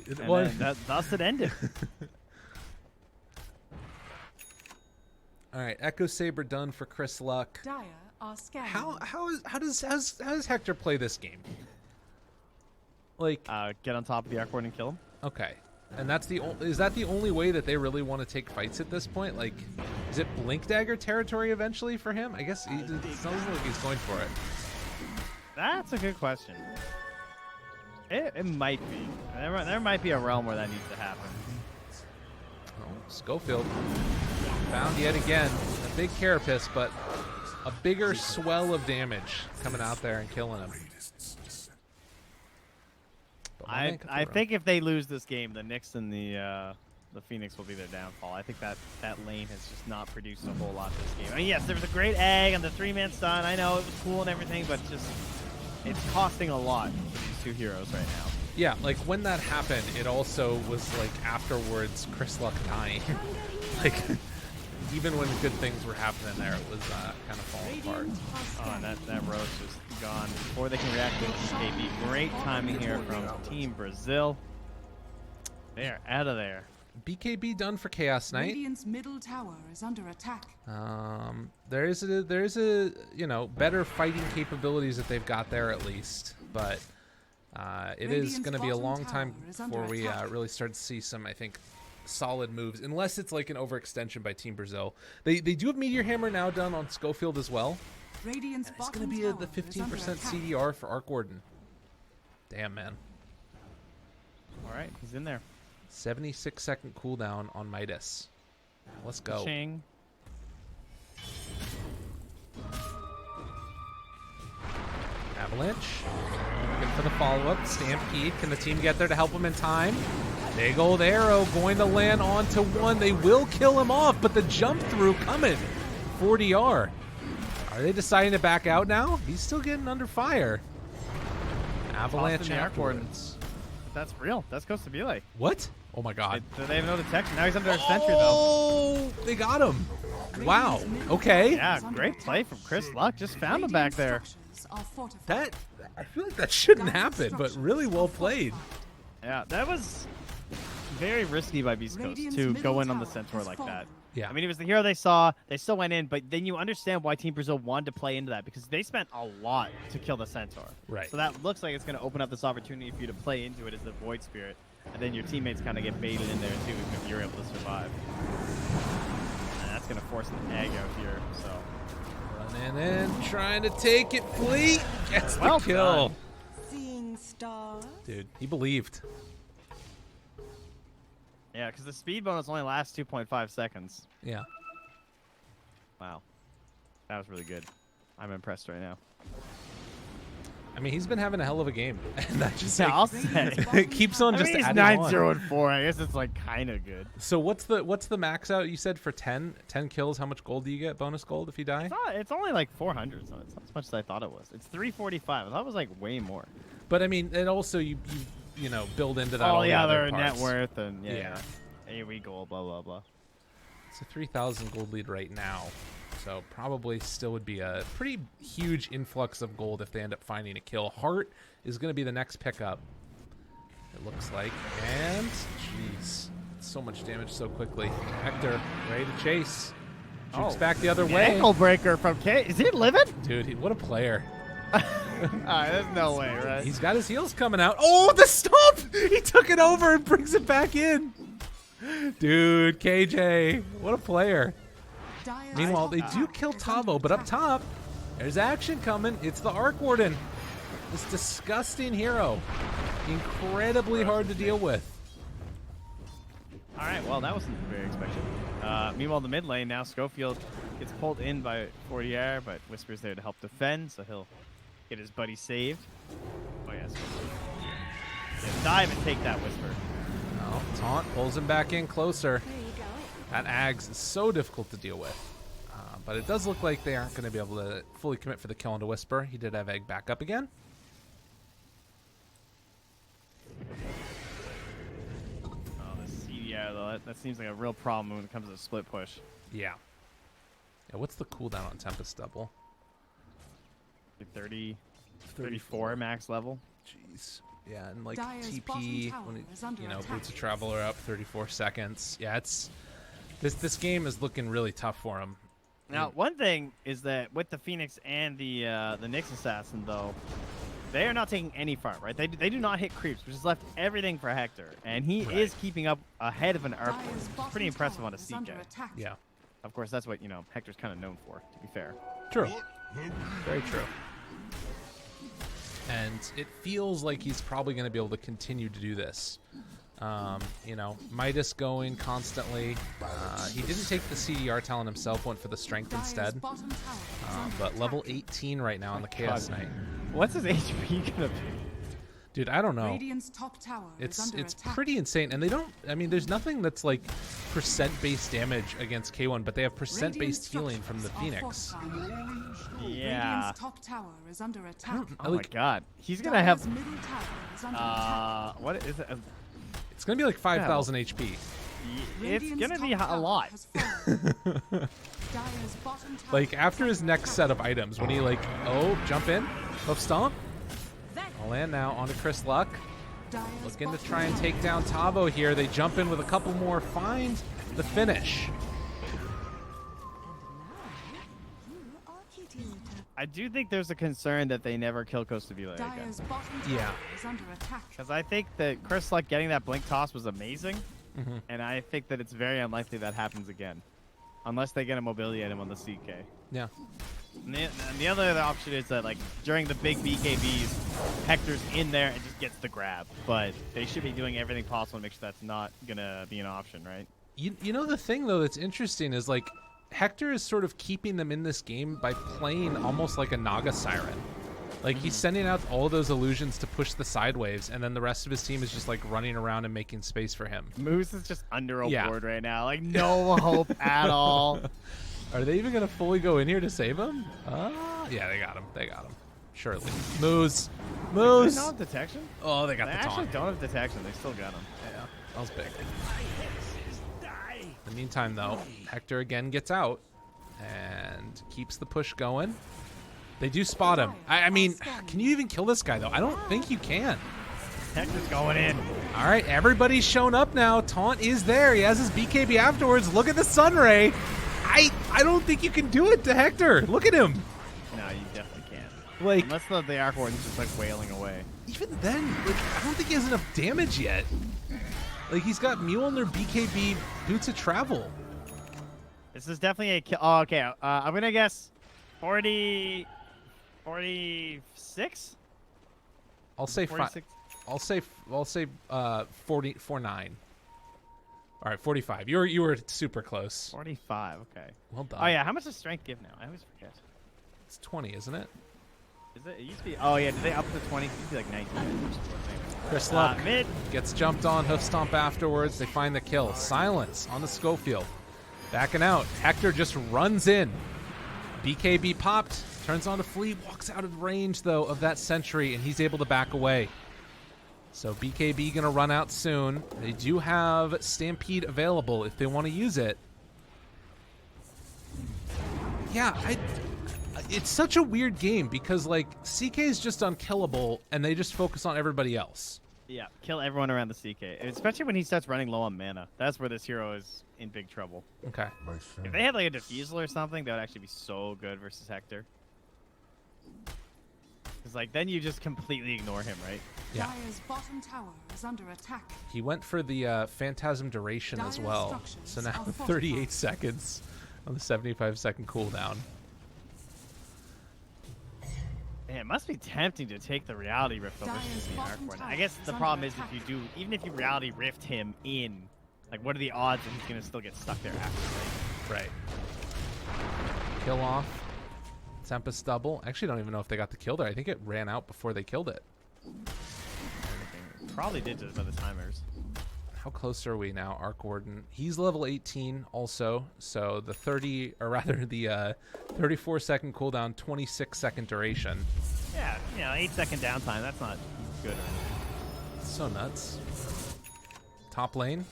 B: Thus it ended.
A: All right, Echo Saber done for Chris Luck.
C: Dire are scanning.
A: How does Hector play this game? Like,
B: Get on top of the Arcboard and kill him.
A: okay, and is that the only way that they really want to take fights at this point? Like, is it Blink Dagger territory eventually for him? I guess it sounds like he's going for it.
B: That's a good question. It might be. There might be a realm where that needs to happen.
A: Oh, Schofield found yet again a big carapace, but a bigger swell of damage coming out there and killing him. But
B: I think if they lose this game, the Nyx and the Phoenix will be their downfall. I think that lane has just not produced a whole lot this game. I mean, yes, there was a great egg and the 3-man stun. I know it was cool and everything, but just it's costing a lot for these two heroes right now.
A: Yeah, like when that happened, it also was like afterwards Chris Luck dying. Like even when good things were happening there, it was kind of falling apart.
B: Oh, and that Rose is gone before they can react to KB. Great timing here from Team Brazil. They are out of there.
A: BKB done for Chaos Knight.
C: Radiant's middle tower is under attack.
A: There is a better fighting capabilities that they've got there at least, but it is going to be a long time before we really start to see some, I think, solid moves, unless it's like an overextension by Team Brazil. They do have Meteor Hammer now done on Schofield as well.
C: Radiant's
A: It's going to be the 15% CDR for Arc Warden. Damn, man.
B: All right, he's in there.
A: 76-second cooldown on Midas. Let's go.
B: Ching.
A: Avalanche. Looking for the follow-up. Stampede. Can the team get there to help him in time? Big old arrow going to land onto one. They will kill him off, but the jump through coming. 40R. Are they deciding to back out now? He's still getting under fire. Avalanche afterwards.
B: That's real. That's supposed to be like.
A: What? Oh my god.
B: They have no detection. Now he's under a sentry, though.
A: Oh, they got him. Wow. Okay.
B: Yeah, great play from Chris Luck. Just found him back there.
A: That, I feel like that shouldn't happen, but really well played.
B: Yeah, that was very risky by beastcoast to go in on the Centaur like that.
A: Yeah.
B: I mean, it was the hero they saw. They still went in, but then you understand why Team Brazil wanted to play into that, because they spent a lot to kill the Centaur.
A: Right.
B: So that looks like it's going to open up this opportunity for you to play into it as the Void Spirit, and then your teammates kind of get baited in there too if you're able to survive. And that's going to force an egg out here. So
A: Running in, trying to take it. Fleet gets the kill.
B: Done.
C: Seeing stars.
A: Dude, he believed.
B: Yeah, because the speed bonus only lasts 2.5 seconds.
A: Yeah.
B: Wow. That was really good. I'm impressed right now.
A: I mean, he's been having a hell of a game, and that just
B: Yeah,
A: like,
B: I'll say.
A: it keeps on
B: I
A: just
B: mean, he's
A: adding
B: 9-0-4. I guess it's like kind of good.
A: So what's the max out you said for 10 kills? How much gold do you get? Bonus gold if you die?
B: It's only like 400, so it's not as much as I thought it was. It's 345. I thought it was like way more.
A: But I mean, it also you build into that.
B: All
A: all
B: the
A: the
B: other
A: parts.
B: net worth and
A: Yeah.
B: AoE gold, blah blah blah.
A: It's a 3,000 gold lead right now, so probably still would be a pretty huge influx of gold if they end up finding a kill. Heart is going to be the next pickup, it looks like. And jeez, so much damage so quickly. Hector ready to chase. Jukes back the other way.
B: Ankle breaker from K. Is he living?
A: Dude, what a player.
B: Alright, there's no way, right?
A: He's got his heels coming out. Oh, the stomp! He took it over and brings it back in. Dude, KJ, what a player.
C: Dire's
A: Meanwhile, they
C: top
A: do
C: tower
A: kill
C: is under
A: Tavo, but up
C: attack.
A: top, there's action coming. It's the Arc Warden. This disgusting hero. Incredibly hard to deal with.
B: All right, well, that wasn't very expected. Meanwhile, the mid lane now, Schofield gets pulled in by Fortier, but Whisper's there to help defend, so he'll get his buddy saved. Oh, yes. Yeah, dive and take that Whisper.
A: Oh, Taunt pulls him back in closer.
C: There you go.
A: That Ags is so difficult to deal with. But it does look like they aren't going to be able to fully commit for the kill into Whisper. He did have Egg back up again.
B: Oh, the CDR, though, that seems like a real problem when it comes to the split push.
A: Yeah. Yeah, what's the cooldown on Tempest Double?
B: 34 max level.
A: Jeez. Yeah, and like
C: Dire's
A: TP,
C: bottom tower
A: when
C: is under attack.
A: Boots of Travel are up 34 seconds. Yeah, it's this game is looking really tough for him.
B: Now, one thing is that with the Phoenix and the Nyx Assassin, though, they are not taking any farm, right? They do not hit creeps, which has left everything for Hector. And he is keeping up ahead of an ARC.
C: Dire's
B: It's
C: bottom
B: pretty impressive
C: tower
B: on a
C: is under
B: CK.
C: attack.
A: Yeah,
B: Of course, that's what, Hector's kind of known for, to be fair.
A: true. Very true. And it feels like he's probably going to be able to continue to do this. Midas going constantly. He didn't take the CDR talent himself, went for the strength
C: Dire's
A: instead.
C: bottom tower is under
A: But level
C: attack.
A: 18 right now on the Chaos Knight.
B: What's his HP going to be?
A: Dude, I don't know.
C: Radiant's top tower is
A: It's
C: under attack.
A: pretty insane, and they don't. I mean, there's nothing that's like percent-based damage against K1, but they have percent-based healing from the Phoenix.
B: Yeah.
C: Radiant's top tower is under attack.
B: Oh,
A: Like,
B: my God. He's going to have...
C: Dire's middle tower is under attack.
B: What is it?
A: it's gonna be like 5,000 HP.
B: It's
C: Radiant's
B: going to be
C: top
B: a
C: tower
B: lot.
C: has fallen. Dire's bottom tower
A: Like
C: is
A: after his
C: under
A: next
C: attack.
A: set of items, when he jump in, hoof stomp, I'll land now onto Chris Luck.
C: Dire's
A: Looking to
C: bottom
A: try and
C: tower
A: take down Tavo here. They jump in with a couple more, find the finish.
B: I do think there's a concern that they never kill Costa Vila again.
C: Dire's bottom tower
A: Yeah.
C: is under attack.
B: Because I think that Chris Luck getting that blink toss was amazing, and I think that it's very unlikely that happens again, unless they get a mobility item on the CK.
A: Yeah.
B: And the other option is that during the big BKBs, Hector's in there and just gets the grab, but they should be doing everything possible to make sure that's not gonna be an option, right?
A: You know the thing though that's interesting is Hector is sort of keeping them in this game by playing almost like a Naga Siren. Like he's sending out all those illusions to push the side waves, and then the rest of his team is just running around and making space for him.
B: Moose is just under a
A: Yeah.
B: ward right now, no hope at all.
A: Are they even gonna fully go in here to save him? Yeah, they got him. They got him. Surely. Moose.
B: They
A: Moose.
B: don't have detection?
A: Oh, they got
B: They
A: the
B: actually
A: taunt.
B: don't have detection. They still got him.
A: Yeah, that was big. In the meantime, though, Hector again gets out and keeps the push going. They do spot him. I mean, can you even kill this guy, though? I don't think you can.
B: Hector's going in.
A: All right, everybody's shown up now. Taunt is there. He has his BKB afterwards. Look at the Sunray. I don't think you can do it to Hector. Look at him.
B: No, you definitely can't.
A: Like,
B: Unless the Arc Warden's just wailing away.
A: even then, I don't think he has enough damage yet. He's got Mjolnir, BKB, Boots of Travel.
B: This is definitely a kill. Oh, okay. I'm gonna guess 46.
A: I'll say
B: 46.
A: I'll say 49. All right, 45. You were super close.
B: 45. Okay.
A: Well done.
B: Oh yeah. How much does strength give now? I always forget.
A: It's 20, isn't it?
B: Is it? It used to be. Oh yeah. Did they up to 20? It used to be like 19.
A: Chris Luck
B: Mid.
A: gets jumped on, hoof stomp afterwards. They find the kill. Silence on the Schofield. Backing out. Hector just runs in. BKB popped. Turns on to flee. Walks out of range, though, of that sentry, and he's able to back away. So BKB going to run out soon. They do have Stampede available if they want to use it. Yeah, it's such a weird game because, CK is just unkillable, and they just focus on everybody else.
B: Yeah. Kill everyone around the CK, especially when he starts running low on mana. That's where this hero is in big trouble.
A: Okay.
B: If they had a defusal or something, that would actually be so good versus Hector. Because then you just completely ignore him, right?
A: Yeah.
C: Dire's bottom tower is under attack.
A: He went for the Phantasm duration as
C: Dire
A: well.
C: structures
A: So now
C: are
A: 38
C: fortified.
A: seconds on the 75-second cooldown.
B: Man, it must be tempting to take the reality rift over
C: Dire's
B: the
C: bottom
B: Arc.
C: tower
B: I guess
C: is
B: the
C: under
B: problem is
C: attack.
B: if you do, even if you reality rift him in, like what are the odds that he's gonna still get stuck there after?
A: Right. Kill off. Tempest double. Actually, don't even know if they got the kill there. I think it ran out before they killed it.
B: Probably did just by the timers.
A: How close are we now, Arc Warden? He's level 18 also, so the 34-second cooldown, 26-second duration.
B: Yeah, 8-second downtime. That's not good.
A: So nuts. Top lane.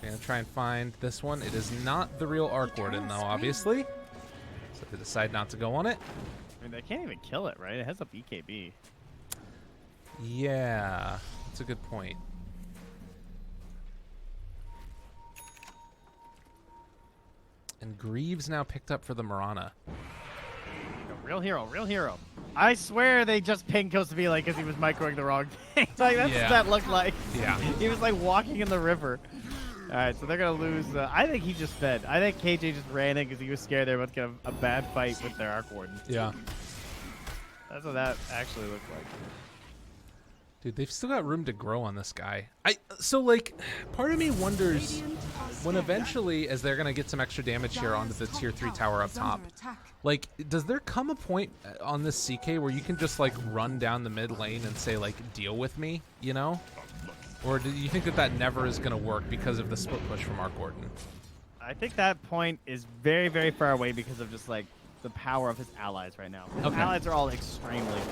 A: They're gonna try and find this one. It is not the real Arc Warden, though, obviously. So they decide not to go on it.
B: I mean, they can't even kill it, right? It has a BKB.
A: Yeah, that's a good point. And Greaves now picked up for the Mirana.
B: Real hero, real hero. I swear they just pinged Coast to be like because he was microing the wrong thing. Like that's
A: Yeah.
B: what that looked like.
A: Yeah.
B: He was like walking in the river. All right, so they're gonna lose. I think he just fed. I think KJ just ran in because he was scared they were about to get a bad fight with their Arc Warden.
A: Yeah.
B: That's what that actually looked like.
A: Dude, they've still got room to grow on this guy. So like, part of me wonders when eventually, as they're gonna get some extra damage here onto the tier 3 tower up top, like, does there come a point on this CK where you can just like run down the mid lane and say like, deal with me, you know? Or do you think that that never is gonna work because of the split push from Arc Warden?
B: I think that point is very, very far away because of just like the power of his allies right now. His
A: Okay.
B: allies are all extremely weak.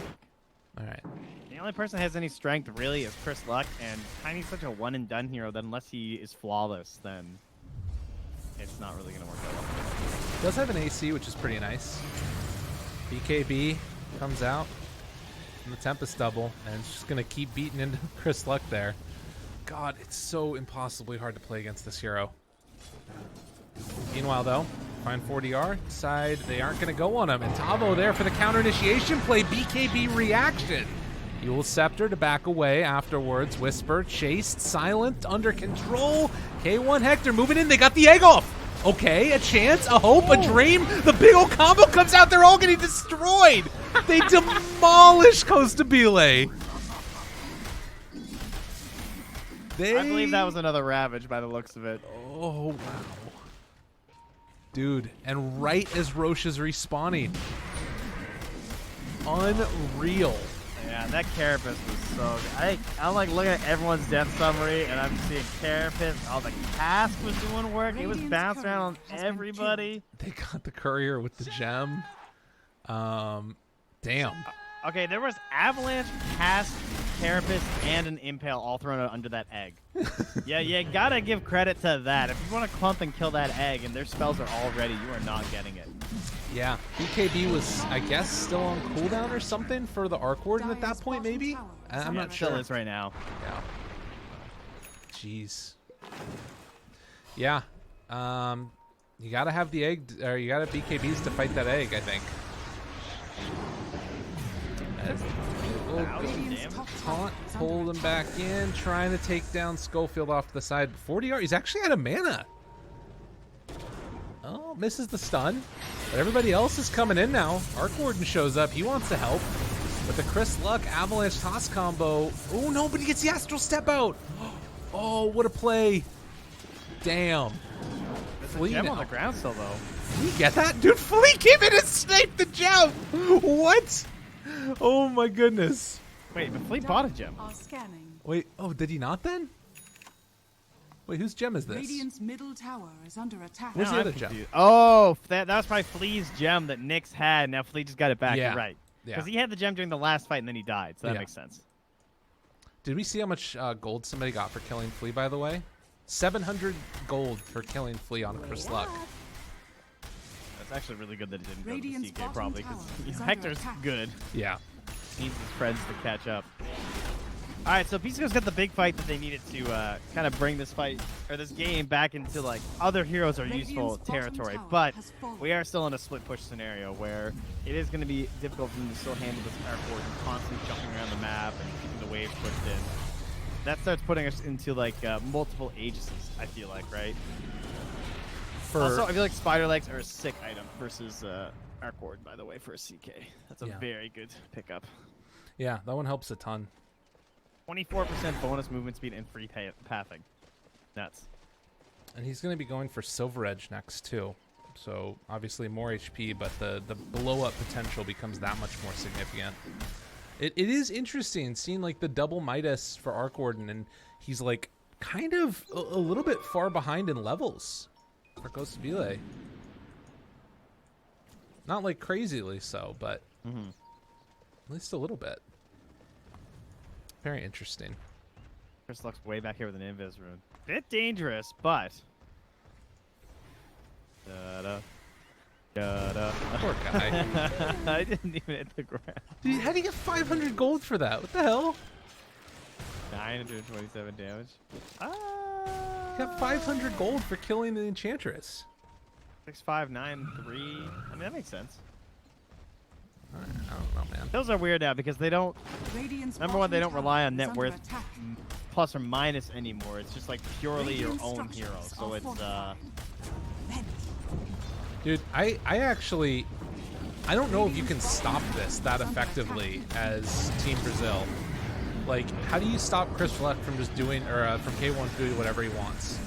A: All right.
B: The only person that has any strength really is Chris Luck, and Tiny's such a one and done hero that unless he is flawless, then it's not really gonna work out well.
A: Does have an AC, which is pretty nice. BKB comes out from the Tempest double, and it's just gonna keep beating into Chris Luck there. God, it's so impossibly hard to play against this hero. Meanwhile, though, find 40R side, they aren't gonna go on him, and Tavo there for the counter initiation play. BKB reaction. Yule Scepter to back away afterwards. Whisper, chased, silent, under control. K1 Hector moving in. They got the egg off. Okay, a chance, a hope, a dream. The big old combo comes out. They're all getting destroyed. They demolish Costabile.
B: I believe that was another Ravage by the looks of it.
A: Oh, wow. Dude, and right as Roche is respawning. Unreal.
B: Yeah, that Carapace was so good. I'm like looking at everyone's death summary, and I'm seeing Carapace. Oh, the cask was doing work. It was bouncing around on everybody.
A: They got the courier with the gem. Damn.
B: Okay, there was Avalanche, Cask, Carapace, and an Impale all thrown out under that egg. Yeah, you gotta give credit to that. If you want to clump and kill that egg, and their spells are all ready, you are not getting it.
A: Yeah, BKB was, I guess, still on cooldown or something for the Arc Warden at that point, maybe? I'm not
B: Still
A: sure.
B: is right now.
A: Yeah. Jeez. Yeah. You gotta have the egg, or you gotta have BKBs to fight that egg, I think. Taunt, pull them back in, trying to take down Schofield off to the side. 40R, he's actually out of mana. Oh, misses the stun. But everybody else is coming in now. Arc Warden shows up. He wants to help. But the Chris Luck Avalanche toss combo. Oh, no, but he gets the Astral Step out. Oh, what a play. Damn.
B: There's a gem on the ground still, though.
A: Did he get that? Dude, Flea came in and sniped the gem. What? Oh, my goodness.
B: Wait, but Fleet bought a gem.
C: Are scanning.
A: Wait, oh, did he not then? Wait, whose gem is this?
C: Radiant's middle tower is under attack.
A: Where's the
B: I'm
A: other gem?
B: confused. Oh, that was probably Flea's gem that Nyx had. Now Flea just got it back.
A: Yeah.
B: You're right.
A: Yeah.
B: Because he had the gem during the last fight and then he died, so that
A: Yeah.
B: makes sense.
A: Did we see how much gold somebody got for killing Flea, by the way? 700 gold for killing Flea on Chris Luck.
B: That's actually really good that it didn't
C: Radiant's
B: go to the CK,
C: bottom
B: probably,
C: tower is
B: because
C: under
B: Hector's
C: attack.
B: good.
A: Yeah.
B: Needs his friends to catch up. All right, so Beastcoast got the big fight that they needed to kind of bring this fight or this game back into like other heroes are useful
C: Radiant's bottom
B: territory,
C: tower
B: but
C: has fallen.
B: we are still in a split push scenario where it is going to be difficult for them to still handle this Arc Warden constantly jumping around the map and keeping the waves pushed in. That starts putting us into like multiple Aegises, I feel like, right? Also, I feel like spider legs are a sick item versus Arc Ward, by the way, for a CK. That's a very good pickup.
A: Yeah, that one helps a ton.
B: 24% bonus movement speed and free pathing. Nuts.
A: And he's going to be going for Silver Edge next, too. So, obviously more HP, but the blow-up potential becomes that much more significant. It is interesting seeing, like, the double Midas for Arc Warden, and he's, like, kind of a little bit far behind in levels for Ghost Vile. Not, like, crazily so, but at least a little bit. Very interesting.
B: Chris Luck's way back here with an Invis rune. Bit dangerous, but... Da-da. Da-da.
A: Poor guy.
B: I didn't even hit the ground.
A: Dude, how do you get 500 gold for that? What the hell?
B: 927 damage.
A: You got 500 gold for killing the Enchantress.
B: 6593. I mean, that makes sense.
A: I don't know, man.
B: Those are weird now because they don't...
C: Radiant's
B: Number one, they don't
C: bottom
B: rely on
C: tower
B: net
C: is under
B: worth
C: attack.
B: plus or minus anymore. It's just like purely your
C: Radiant
B: own hero.
C: structures
B: So
C: are
B: it's
C: fortified.
A: Dude, I actually... I don't know if you can stop this that effectively as Team Brazil. Like, how do you stop Chris Luck from just doing, or from K1 doing whatever he wants?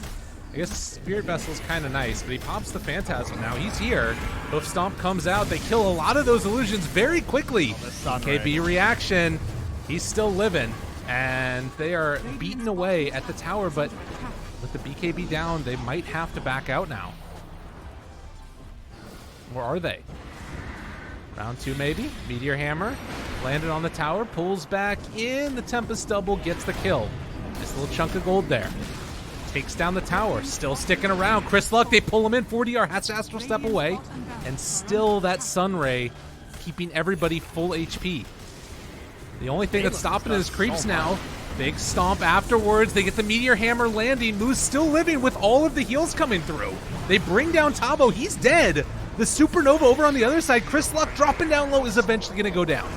A: I guess Spirit Vessel's kind of nice, but he pops the Phantasm now. He's here. Hoof Stomp comes out. They kill a lot of those illusions very quickly. KB reaction. He's still living. And they are beaten away at the tower, but with the BKB down, they might have to back out now. Or are they? Round 2 maybe. Meteor Hammer. Landed on the tower. Pulls back in. The Tempest Double gets the kill. Nice little chunk of gold there. Takes down the tower. Still sticking around. Chris Luck, they pull him in. 4DR has to Astral Step away. And still that Sunray keeping everybody full HP. The only thing that's stopping it is creeps now. Big stomp afterwards. They get the Meteor Hammer landing. Moo's still living with all of the heals coming through. They bring down Tabo. He's dead. The Supernova over on the other side. Chris Luck dropping down low is eventually going to go down.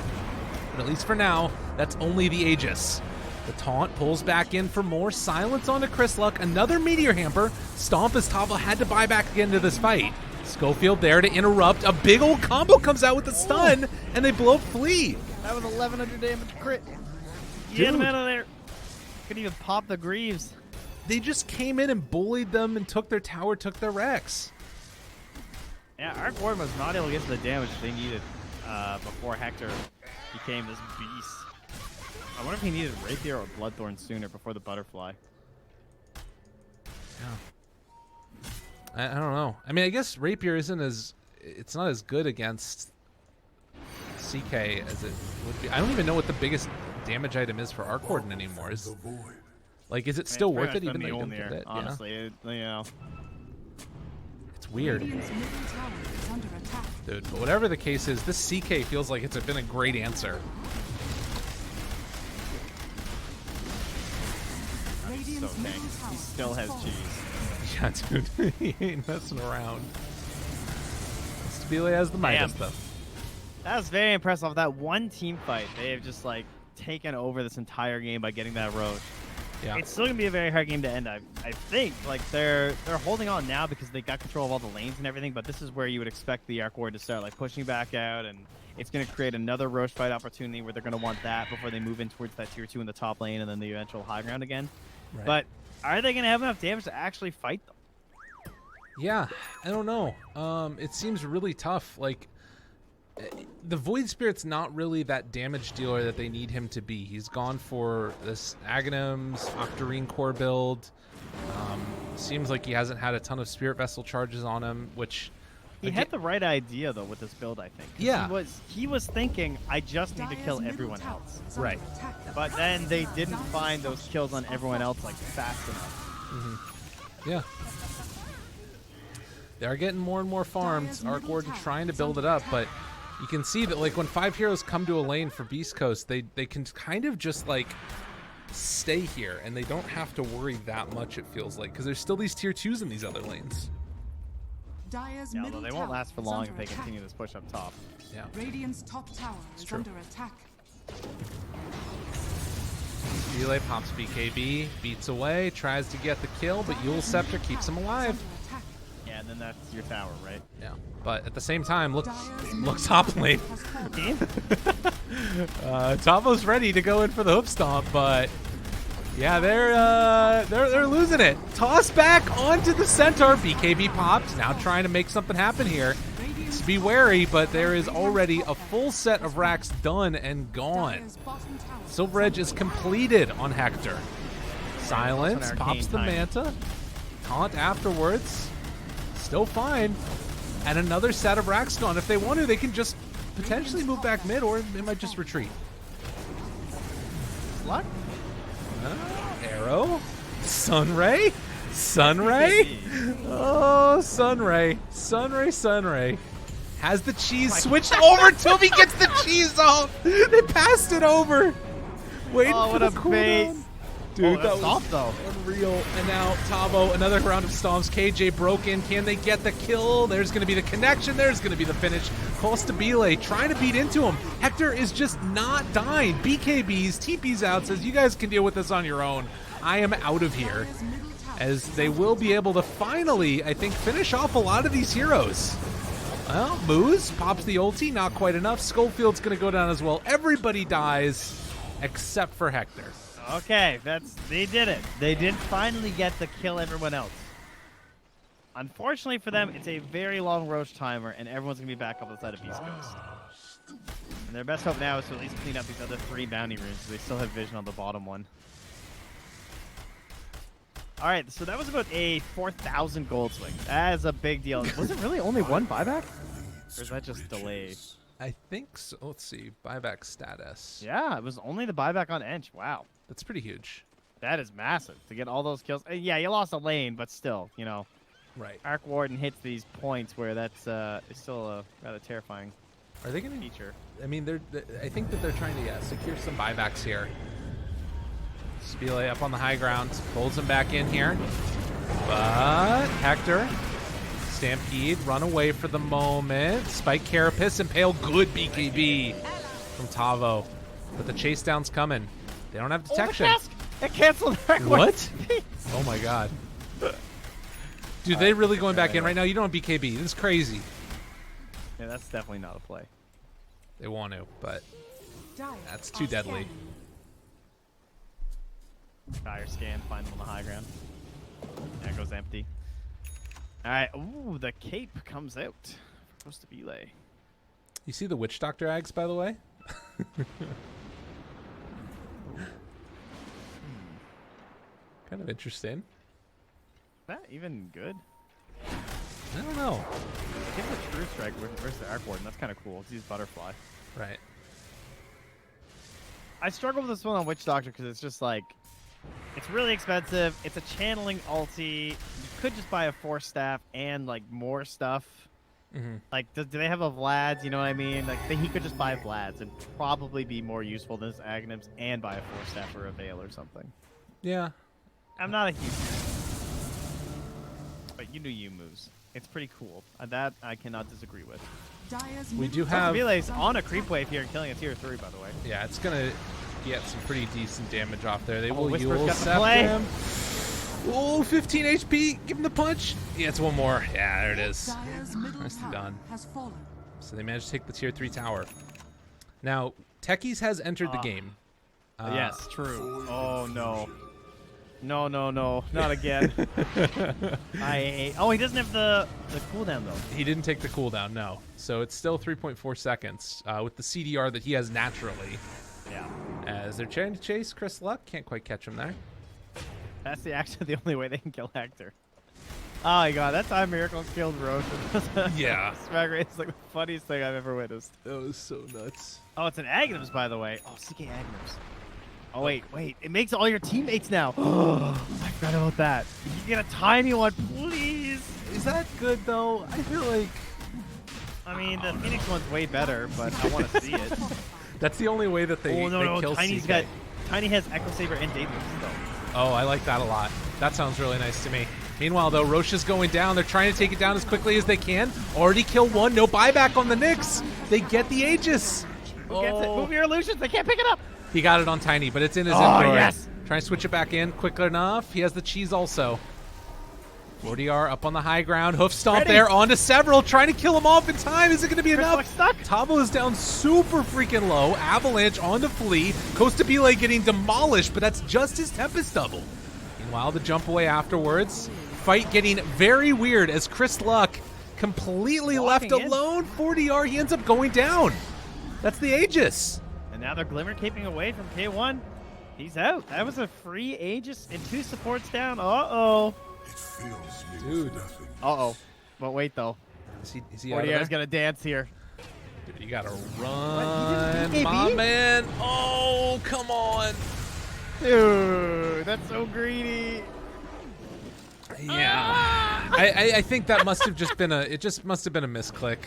A: But at least for now, that's only the Aegis. The taunt pulls back in for more. Silence onto Chris Luck. Another Meteor Hammer. Stomp as Tabo had to buy back again to this fight. Schofield there to interrupt. A big old combo comes out with the stun, and they blow up Flea.
B: That was 1100 damage crit. Get him out of there. Couldn't even pop the Greaves.
A: They just came in and bullied them and took their tower, took their Rex.
B: Yeah, Arc Ward was not able to get to the damage they needed before Hector became this beast. I wonder if he needed Rapier or Bloodthorn sooner before the Butterfly.
A: Yeah. I don't know. I mean, I guess Rapier isn't as... It's not as good against CK as it would be. I don't even know what the biggest damage item is for Arc Warden anymore. Is it still worth it even though you don't get it?
B: Honestly, you know.
A: It's weird.
C: Radiant's middle tower is under attack.
A: Dude, but whatever the case is, this CK feels like it's been a great answer.
B: So tanky. He still has cheese.
A: Yeah, dude. He ain't messing around. Stabile has the Midas, though.
B: That was very impressive. That one team fight, they have just like taken over this entire game by getting that Roche.
A: Yeah.
B: It's still gonna be a very hard game to end. I think like they're holding on now because they got control of all the lanes and everything. But this is where you would expect the Arc Ward to start like pushing back out, and it's gonna create another Roche fight opportunity where they're gonna want that before they move in towards that tier 2 in the top lane and then the eventual high ground again.
A: Right.
B: But are they gonna have enough damage to actually fight them?
A: Yeah, I don't know. It seems really tough. Like, the Void Spirit's not really that damage dealer that they need him to be. He's gone for this Aghanims, Octarine core build. Seems like he hasn't had a ton of Spirit Vessel charges on him, which...
B: He had the right idea, though, with this build, I think.
A: Yeah.
B: He was thinking, I just need to kill everyone else.
A: Right.
B: But then they didn't find those kills on everyone else, like, fast enough.
A: Mm-hmm. Yeah. They are getting more and more farms. Arc Warden trying to build it up, but you can see that, like, when 5 heroes come to a lane for Beast Coast, they can kind of just, like, stay here, and they don't have to worry that much, it feels like, because there's still these tier 2s in these other lanes.
B: Yeah, although they won't last for long if they continue this push up top.
A: Yeah.
C: Radiant's top tower is
A: true.
C: under attack.
A: Relay pops BKB, beats away, tries to get the kill, but Yule Scepter keeps him alive.
C: Under attack.
B: Yeah, and then that's your tower, right?
A: Yeah. But at the same time, look top lane. Tavo's ready to go in for the hoop stomp, but yeah, they're losing it. Toss back onto the centaur. BKB pops. Now trying to make something happen here. To be wary, but there is already a full set of racks done and gone. Silver Edge is completed on Hector. Silence, pops the Manta. Taunt afterwards. Still fine. And another set of racks gone. If they want to, they can just potentially move back mid, or they might just retreat.
B: Luck?
A: Arrow? Sunray? Sunray? Oh, Sunray. Sunray. Has the cheese switched over. Toby gets the cheese off. They passed it over. Waiting for the cooldown. Dude, that was
B: though.
A: Unreal. And now Tavo, another round of stomps. KJ broken. Can they get the kill? There's going to be the connection. There's going to be the finish. Costabile trying to beat into him. Hector is just not dying. BKBs, TP's out, says you guys can deal with this on your own. I am out of here. As they will be able to finally, I think, finish off a lot of these heroes. Well, Moose pops the ulti, not quite enough. Schofield's going to go down as well. Everybody dies except for Hector.
B: Okay, they did it. They did finally get to kill everyone else. Unfortunately for them, it's a very long Roche timer, and everyone's going to be back up on the side of Beast Coast. And their best hope now is to at least clean up these other 3 bounty runes, so they still have vision on the bottom one. All right, so that was about a 4,000 gold swing. That is a big deal. Was it really only 1 buyback? Or is that just delay?
A: I think so. Let's see. Buyback status.
B: Yeah, it was only the buyback on Ench. Wow.
A: That's pretty huge.
B: That is massive to get all those kills. Yeah, you lost a lane, but still, you know.
A: Right.
B: Arc Warden hits these points where that's is still a rather terrifying
A: Are they going to
B: feature.
A: I mean, I think that they're trying to secure some buybacks here. Spile up on the high ground, pulls him back in here. But Hector, Stampede, run away for the moment. Spike Carapace, Impale, good BKB from Tavo. But the chase down's coming. They don't have detection.
B: It canceled.
A: What? Oh my god. Dude, they really going back in right now? You don't have BKB. This is crazy.
B: Yeah, that's definitely not a play.
A: They want to, but that's too deadly.
B: Fire scan, find them on the high ground. There goes empty. All right. Ooh, the cape comes out. Supposed to be lay.
A: You see the Witch Doctor Ags, by the way? Kind of interesting.
B: Is that even good?
A: I don't know.
B: Give the True Strike versus the Arc Warden. That's kind of cool. Let's use Butterfly.
A: Right.
B: I struggle with this one on Witch Doctor because it's just like, it's really expensive. It's a channeling ulti. You could just buy a Force Staff and like more stuff.
A: Mm-hmm.
B: Like, do they have a Vlad's? You know what I mean? Like, he could just buy Vlad's and probably be more useful than his Aghanims and buy a Force Staff or a Veil or something.
A: Yeah.
B: I'm not a huge fan. But you do you moves. It's pretty cool. That I cannot disagree with.
A: We do have...
B: Relay's on a creep wave here and killing a tier 3, by the way.
A: Yeah, it's going to get some pretty decent damage off there. They will
B: Whisper's
A: Yule
B: got the
A: Scepter
B: play.
A: him. Oh, 15 HP. Give him the punch. Yeah, it's one more. Yeah, there it is. Nicely done. So they managed to take the tier 3 tower. Now, Techies has entered the game.
B: Yes, true. Oh, no. No, not again. Oh, he doesn't have the cooldown, though.
A: He didn't take the cooldown, no. So it's still 3.4 seconds with the CDR that he has naturally.
B: Yeah.
A: As they're trying to chase Chris Luck. Can't quite catch him there.
B: That's actually the only way they can kill Hector. Oh my god, that time Miracle killed Roche.
A: Yeah.
B: Swag rate is like the funniest thing I've ever witnessed.
A: That was so nuts.
B: Oh, it's an Aghanims, by the way. Oh, CK Aghanims. Oh, wait. It makes all your teammates now. Oh, I forgot about that. You can get a tiny one, please.
A: Is that good, though? I feel like...
B: I mean, the Phoenix one's way better, but I want to see it.
A: That's the only way that they, kill
B: Tiny's
A: CK.
B: Tiny has Echo Saber and Daedalus, though.
A: Oh, I like that a lot. That sounds really nice to me. Meanwhile, though, Roche is going down. They're trying to take it down as quickly as they can. Already killed one. No buyback on the Nyx. They get the Aegis.
B: Who gets it? Move your illusions. They can't pick it up.
A: He got it on Tiny, but it's in his inventory.
B: Yes.
A: Trying to switch it back in quick enough. He has the cheese also. 4DR up on the high ground. Hoof stomp
B: Ready.
A: there onto several. Trying to kill him off in time. Is it going to be
B: Chris
A: enough?
B: Luck stuck.
A: Tavo is down super freaking low. Avalanche onto Flea. Costa Bile getting demolished, but that's just his Tempest double. Meanwhile, the jump away afterwards. Fight getting very weird as Chris Luck completely
B: Walking
A: left
B: in.
A: alone. 4DR, he ends up going down. That's the Aegis.
B: And now they're Glimmer keeping away from K1. He's out. That was a free Aegis and 2 supports down. Uh-oh.
D: It fills me
A: Dude.
D: with nothing.
B: Uh-oh. But wait, though.
A: Is he out of
B: 40R's
A: there?
B: going to dance here.
A: Dude, you gotta
B: What,
A: run,
B: he didn't
A: my
B: BKB?
A: man. Oh, come on.
B: Dude, that's so greedy.
A: Yeah. I think that must have just been it just must have been a misclick.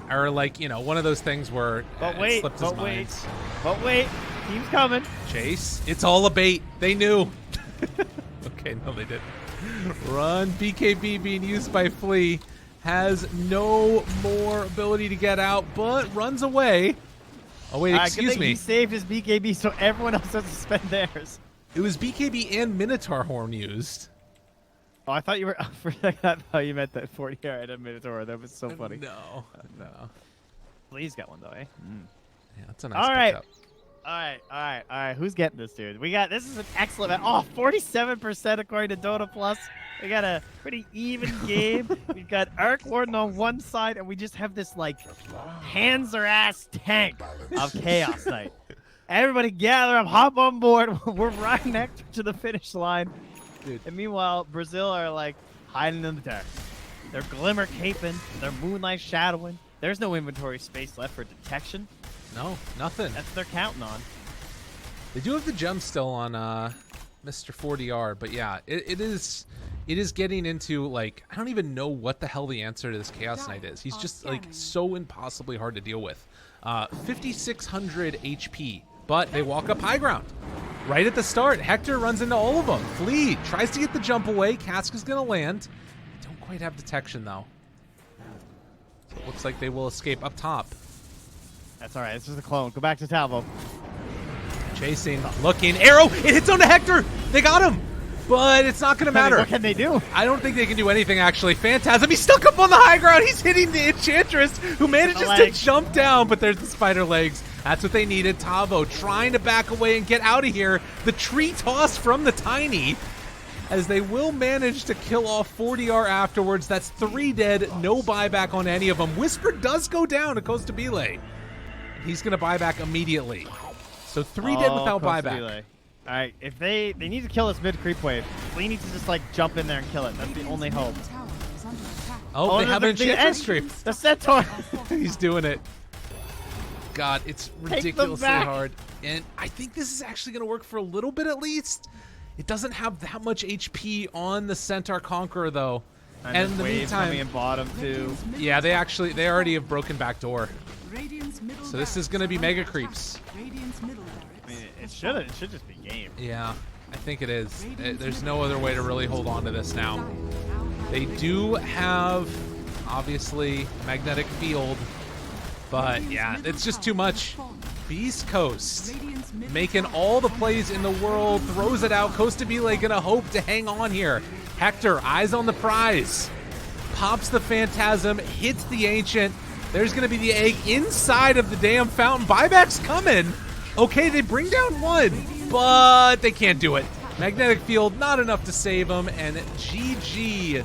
A: Or like, you know, one of those things where
B: But
A: it
B: wait,
A: slipped his
B: but
A: mind.
B: wait. But wait. Team's coming.
A: Chase, it's all a bait. They knew. Okay, no, they didn't. Run. BKB being used by Flea. Has no more ability to get out, but runs away. Oh, wait,
B: Good
A: excuse
B: thing
A: me.
B: He saved his BKB so everyone else has to spend theirs.
A: It was BKB and Minotaur Horn used.
B: Oh, I thought you were. For a second, I thought you meant that 40R had a Minotaur. That was so funny.
A: No.
B: Please get one, though, eh?
A: Yeah, that's a nice
B: All right.
A: pickup.
B: All right. Who's getting this, dude? This is an excellent. Oh, 47% according to Dota Plus. We got a pretty even game. We've got Arc Warden on one side, and we just have this, like, hands or ass tank of Chaos Knight. Everybody gather up, hop on board. We're right next to the finish line.
A: Dude.
B: And meanwhile, Brazil are, like, hiding in the dark. They're Glimmer caping. They're Moonlight shadowing. There's no inventory space left for detection.
A: No, nothing.
B: That's what they're counting on.
A: They do have the gem still on Mr. 4DR, but yeah, it is getting into, like, I don't even know what the hell the answer to this Chaos Knight is. He's just, like, so impossibly hard to deal with. 5,600 HP, but they walk up high ground. Right at the start, Hector runs into all of them. Flea tries to get the jump away. Cask is going to land. Don't quite have detection, though. So it looks like they will escape up top.
B: That's all right. It's just a clone. Go back to Talvo.
A: Chasing, looking, arrow, it hits onto Hector. They got him, but it's not going to matter.
B: What can they do?
A: I don't think they can do anything, actually. Phantasm, he's stuck up on the high ground. He's hitting the Enchantress, who manages to
B: legs.
A: jump down, but there's the spider legs. That's what they needed. Tavo trying to back away and get out of here. The tree toss from the Tiny, as they will manage to kill off 4DR afterwards. That's 3 dead, no buyback on any of them. Whisper does go down to Costa Bile. He's going to buy back immediately. So 3 dead without
B: Costa
A: buyback.
B: Bile. All right, if they need to kill this mid creep wave, we need to just like jump in there and kill it. That's the only hope.
A: Oh, they have an
B: the
A: Enchantress
B: edge-
A: creep.
B: The Centaur.
A: He's doing it. God, it's ridiculously
B: back.
A: hard. And I think this is actually going to work for a little bit at least. It doesn't have that much HP on the Centaur Conqueror, though. And in the
B: waves coming in
A: meantime,
B: bottom too.
A: yeah, they already have broken back door. So this is going to be mega creeps.
B: I mean, it should just be game.
A: Yeah, I think it is. There's no other way to really hold on to this now. They do have, obviously, magnetic field. But, yeah, it's just too much. Beast Coast making all the plays in the world, throws it out. Costa Bile gonna hope to hang on here. Hector, eyes on the prize. Pops the Phantasm, hits the Ancient. There's gonna be the egg inside of the damn fountain. Buyback's coming. Okay, they bring down 1, but they can't do it. Magnetic field, not enough to save them, and GG.